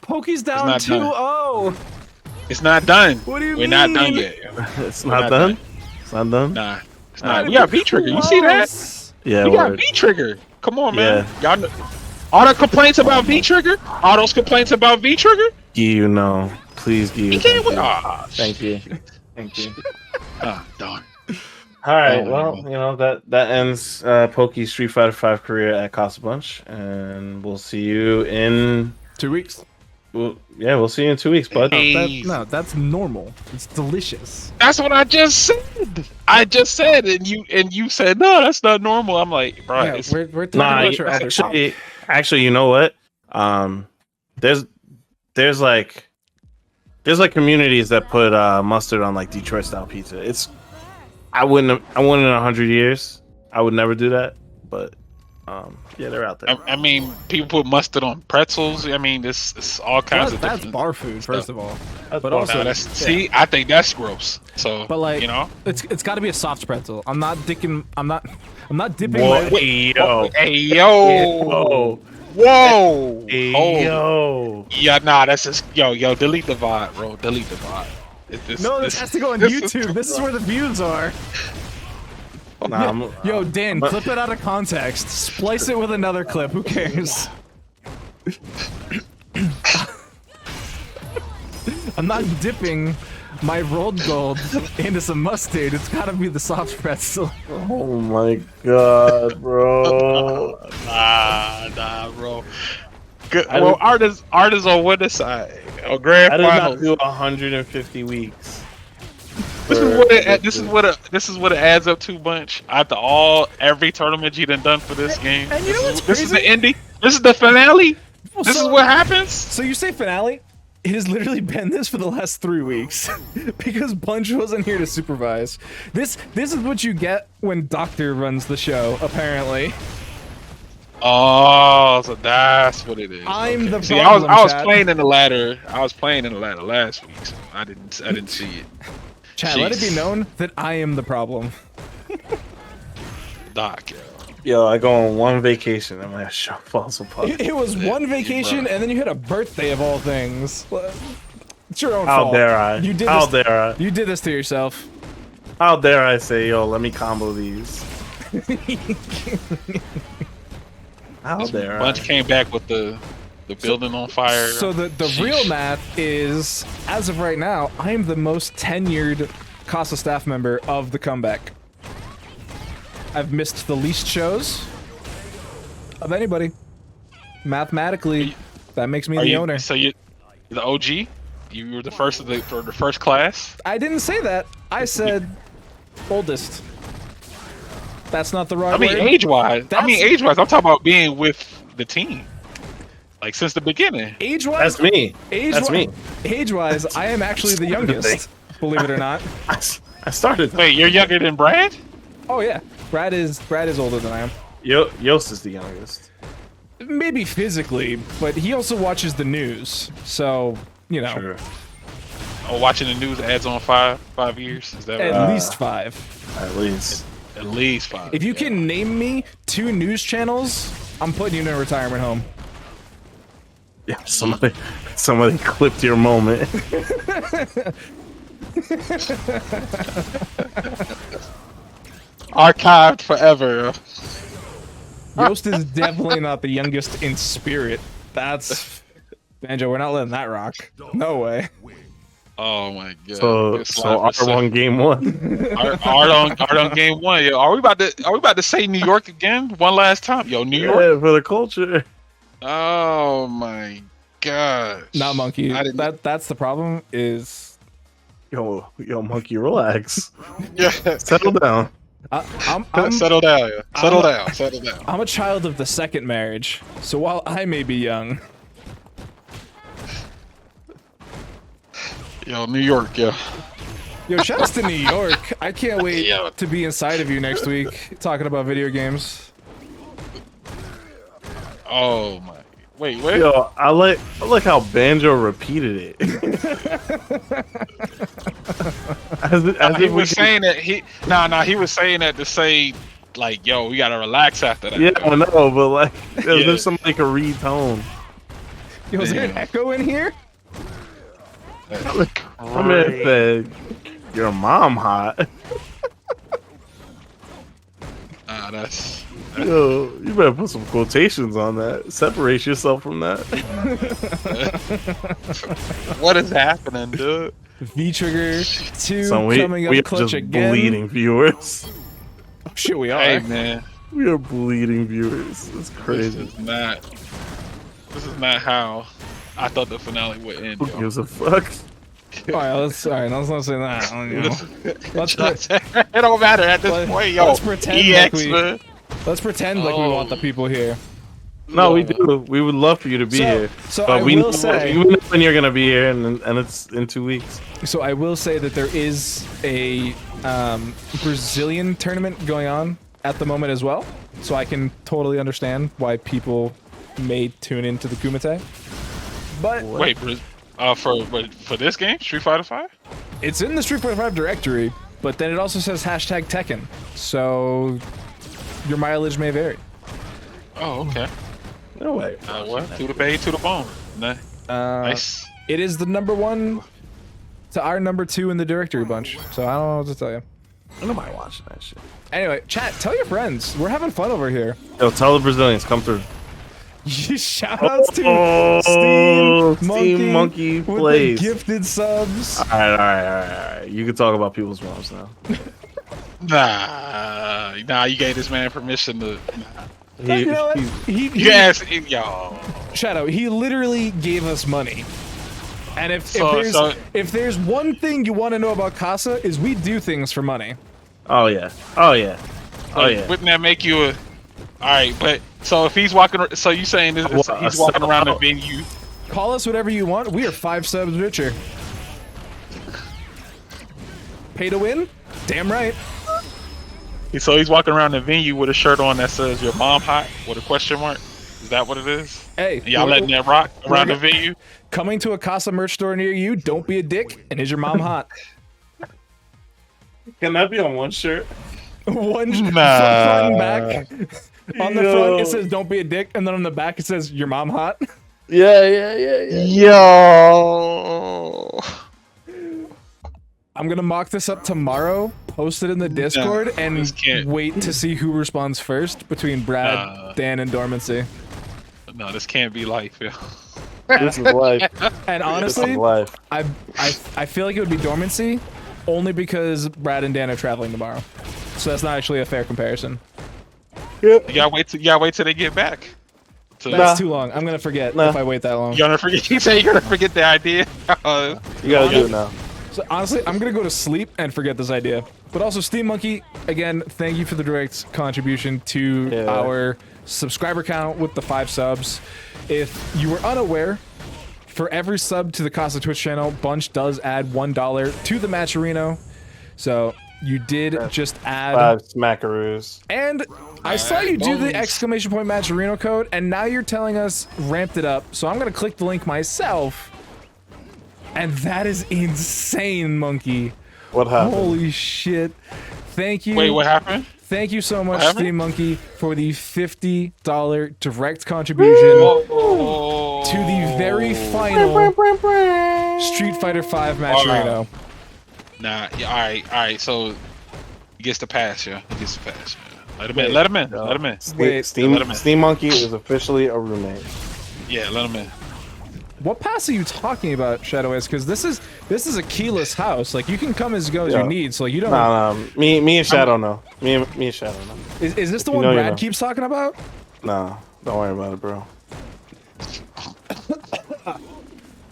Pokey's down not done. 2-0. it's not done. What do you We're not done mean? yet. It's We're not not done? It's not done? Nah, it's not. We got V trigger. You see that? Yeah, We got word. V trigger. Come on, man. Y'all know. All the complaints about V trigger. All those complaints about V trigger. GIYU, no. Please, GIYU. He can't win. Thank you. Thank you. Ah, darn. All right, Oh, well, man. you know that ends Pokey Street Fighter 5 career at CasaBunch, and we'll see you in 2 weeks. we'll see you in 2 weeks, bud. Hey. That's normal. It's delicious. That's what I just said. I just said, and you said no, that's not normal. I'm like, bro, Yeah, it's, we're talking Nah, about your other stuff. actually, you know what? There's like communities that put mustard on like Detroit style pizza. I wouldn't in 100 years. I would never do that, but yeah, they're out there. I mean, people put mustard on pretzels. I mean, it's all kinds of That's different bar food, first stuff. of all. That's But awesome. also, Now, see, I think that's gross. So, but like, you know, it's got to be a soft pretzel. I'm not dipping my. Hey yo, hey yo, whoa, hey hold it. yo. Yeah, nah, that's just yo, delete the VOD, bro, delete the VOD. This has to go on this YouTube. This is where the views are. Nah, Yo, Dan, clip it out of context. Splice it with another clip. Who cares? I'm not dipping my rolled gold into some mustard. It's gotta be the soft pretzel. oh my god, bro. Nah, bro. Good. Well, artists on winner side. Oh, grand I did not finals. do 150 weeks. This is what it adds up to, Bunch. After every tournament you done for this game. And you know what's This is the crazy? ending. This is the finale. Well, This so- is what happens. So you say finale? It has literally been this for the last 3 weeks because Bunch wasn't here to supervise. This is what you get when Doctor runs the show. Apparently, Oh, so that's what it is. I'm the See, problem, I was Chad. playing in the ladder. I was playing in the ladder last week, so I didn't see it. Chad, let it be Jeez. known that I am the problem. Doc, yo. Yo, I go on one vacation and my show falls apart. It was one vacation, bro. and then you had a birthday of all things. It's your own How fault. dare I? You did How this. dare I? You did this to yourself. How dare I say, yo, let me combo these? How dare I? Bunch came back with the building on fire. So the Sheesh. real math is, as of right now, I am the most tenured Casa staff member of the comeback. I've missed the least shows of anybody. Mathematically, that makes me Are the you, owner. So you're the OG? You were the first of the first class? I didn't say that. I said oldest. That's not the right I mean, word. age-wise. I'm talking about being with the team. Like, since the beginning. Age-wise, That's me. Age That's me. Age-wise, I am actually the youngest. Believe it or not. I started. Wait, you're younger than Brad? Oh yeah, Brad is older than I am. Yost is the youngest. Maybe physically, but he also watches the news, so you know, Sure. Oh, watching the news adds on 5 years? Is that at right? least 5. At least. At least 5. If you can name me 2 news channels, I'm putting you in a retirement home. Yeah, somebody clipped your moment. Archived forever. Yost is definitely not the youngest in spirit. That's Banjo. We're not letting that rock. No way. Oh my god. So Good slap for R1 game 1. Art on game 1. Yo, are we about to say New York again? One last time. Yo, New York. Yeah, for the culture. Oh my gosh. Not monkey. I didn't- That's the problem. Is Yo, monkey, relax. Yeah. Settle down. I'm Settle down. Yeah. Settle down. I'm a child of the second marriage, so while I may be young, Yo, New York, yo. yo, shouts to New York. I can't wait Yo. to be inside of you next week talking about video games. Oh my. Wait. Yo, I like how Banjo repeated it. as He if we was could- saying that he was saying that to say like, yo, we gotta relax after that. Yeah, I know, but like, as Yeah. if somebody could read tone. Yo, is there an echo in here? I mean, said, your mom hot. That's Yo, you better put some quotations on that. Separate yourself from that. what is happening, dude? V Trigger 2 So coming up we are clutch just again. bleeding viewers. Oh, shit, we are. Hey man, We are bleeding viewers. It's this crazy. is not. This is not how I thought the finale would end. Who Yo. gives a fuck? Let's not say that. You know. Let's It don't matter at this point, yo. let's pretend EX, like we- man. Let's pretend like we want the people here. No, we do. We would love for you to be So- here. so but I we will know, say- we know when you're gonna be here, and it's in 2 weeks. So I will say that there is a Brazilian tournament going on at the moment as well. So I can totally understand why people may tune into the Kumite. But Wait, for this game, Street Fighter 5? it's in the Street Fighter 5 directory, but then it also says hashtag Tekken. So your mileage may vary. Oh, okay. No way. What? To the bay, to the bone. Nah. Nice. It is the #1 to our #2 in the directory bunch. So I don't know what to tell you. Nobody watching that shit. Anyway, chat, tell your friends. We're having fun over here. Yo, tell the Brazilians come through. Shoutouts to Oh, Steam Steam Monkey with plays. the gifted subs. All right. You can talk about people's moms now. Nah, you gave this man permission to. He, You know what? he's- You asked, yo. Shadow, he literally gave us money. And if there's one thing you want to know about Casa is we do things for money. oh yeah. Wouldn't that make you a? All right, but so if he's walking, so you saying this, Well, he's walking around the venue? Call us whatever you want. We are 5 subs richer. Pay to win? Damn right. So he's walking around the venue with a shirt on that says "Your mom hot" with a question mark. Is that what it is? Hey, And y'all letting that rock around the we're- venue? Coming to a Casa merch store near you, don't be a dick, and is your mom hot? Can that be on one shirt? One front Nah. and back. On the front it says "Don't be a dick," and then on the back it says "Your mom hot." Yeah. Yo. I'm gonna mock this up tomorrow, post it in the Discord, and this can't- wait to see who responds first between Brad, Nah. Dan, and Dormancy. No, this can't be life, yo. This is life. And This honestly, is life. I feel like it would be Dormancy, only because Brad and Dan are traveling tomorrow. So that's not actually a fair comparison. You gotta wait till they get back. That's too long. I'm gonna forget if I wait that long. You're gonna forget. You say you're gonna forget the idea. You gotta do it now. So honestly, I'm gonna go to sleep and forget this idea. But also, Steam Monkey, again, thank you for the direct contribution to our subscriber count with the 5 subs. If you were unaware, for every sub to the Casa Twitch channel, Bunch does add $1 to the Matcherino. So you did just add 5 smackaroos. And I saw you do the bonus. exclamation point Matcherino code, and now you're telling us ramped it up. So I'm gonna click the link myself. And that is insane, Monkey. What happened? Holy shit. Thank you. Wait, what happened? Thank you so much, happened? Steam Monkey, for the $50 direct contribution Oh. to the very final Street Fighter 5 Matcherino. Nah, yeah, all right. So he gets the pass, yeah. He gets the pass. Yeah. Let him in. Let him in. Wait, let him in. Steam Monkey is officially a roommate. Yeah, let him in. What pass are you talking about, Shadow Ace? Because this is a keyless house. Like, you can come as go as you need, so you don't... Nah. Me and Shadow know. Me and Shadow know. Is this the You one know you Brad know. keeps talking about? Nah, don't worry about it, bro.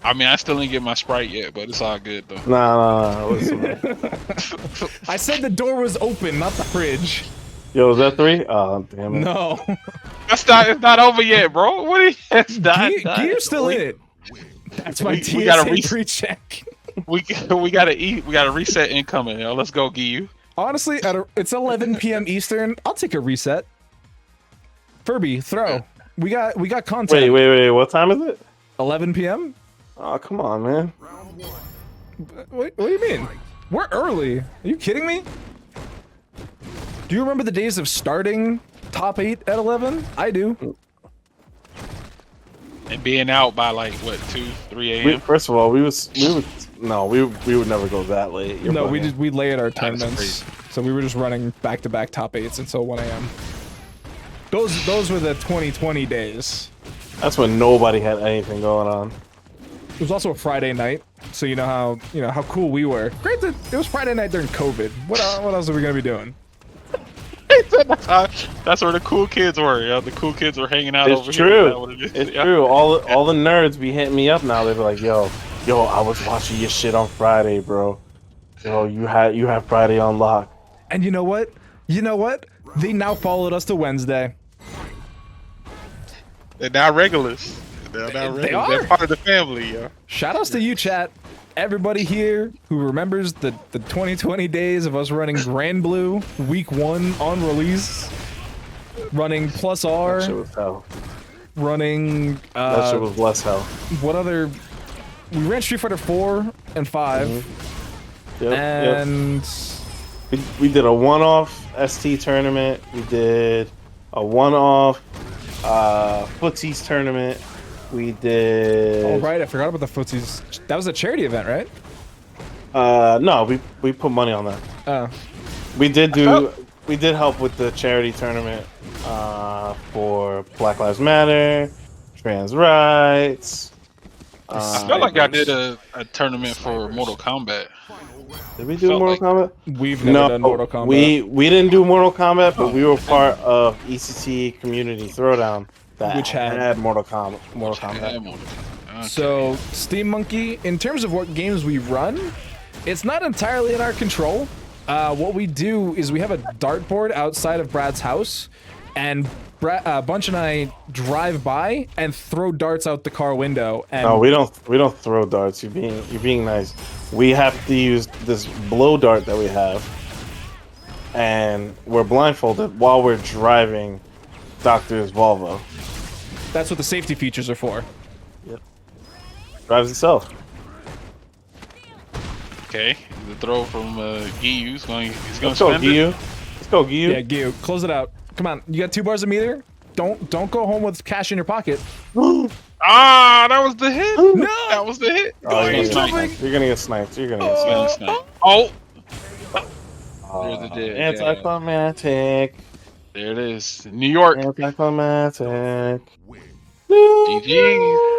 I mean, I still ain't get my Sprite yet, but it's all good though. Nah. Listen, man. I said the door was open, not the fridge. Yo, is that 3? Oh, damn it. No. It's not over yet, bro. What are you? It's not. Gear's still in it. That's my we gotta TSA pre-check. We gotta eat. We gotta reset incoming. Yo, let's go, GIYU. Honestly, it's 11 p.m. Eastern. I'll take a reset. Furby, throw. We got content. Wait. What time is it? 11 p.m. Oh, come on, man. What do you mean? We're early. Are you kidding me? Do you remember the days of starting top 8 at 11? I do. And being out by like what 2, 3 a.m. First of all, we would never go that late. You're No, bugging. we lay at our That's tournaments, crazy. so we were just running back-to-back top 8s until 1 a.m. Those were the 2020 days. That's when nobody had anything going on. It was also a Friday night, so you know how cool we were. Granted, it was Friday night during COVID. What else are we gonna be doing? That's where the cool kids were. Yeah, the cool kids were hanging out over It's here. true. Is that what it is? It's Yeah. true. All the nerds be hitting me up now. They be like, yo, I was watching your shit on Friday, bro. Yo, you have Friday on lock. And you know what? They now followed us to Wednesday. They're now regulars. They're now regulars. are. They're part of the family, yo. Shout outs to you, chat. Everybody here who remembers the 2020 days of us running Grand Blue week 1 on release, running Plus R, That shit was hell. running That shit was less hell. what other? We ran Street Fighter 4 and 5, Yep, and we did a one-off ST tournament. We did a one-off footsies tournament. We did. oh right, I forgot about the footsies. That was a charity event, right? No, we put money on that. Oh, We did help with the charity tournament for Black Lives Matter, trans rights. I felt like I did a tournament for Mortal Kombat. Did we do felt Mortal like- Kombat? we've never done Mortal Kombat. We didn't do Mortal Kombat, but we were part of ECT Community Throwdown that Which had Mortal Kombat. Yeah, Mortal Kombat. Okay. So, Steam Monkey, in terms of what games we run, it's not entirely in our control. What we do is we have a dartboard outside of Brad's house, and Bunch and I drive by and throw darts out the car window. And No, we don't throw darts. You're being nice. We have to use this blow dart that we have, and we're blindfolded while we're driving Doctor's Volvo. that's what the safety features are for. Drives itself. Okay, the throw from GIYU is going. He's going Let's to go, spend it. GIYU. Let's go, GIYU. Yeah, GIYU, close it out. Come on, you got 2 bars of meter. Don't go home with cash in your pocket. Ah, that was the hit. No! That was the hit. Oh, you're, He's gonna jumping. get sniped. You're gonna get sniped. You're gonna get Snap, sniped. snap. Oh, Oh, There's the dead, anticlimactic. there it is. New York. Anticlimactic. GG.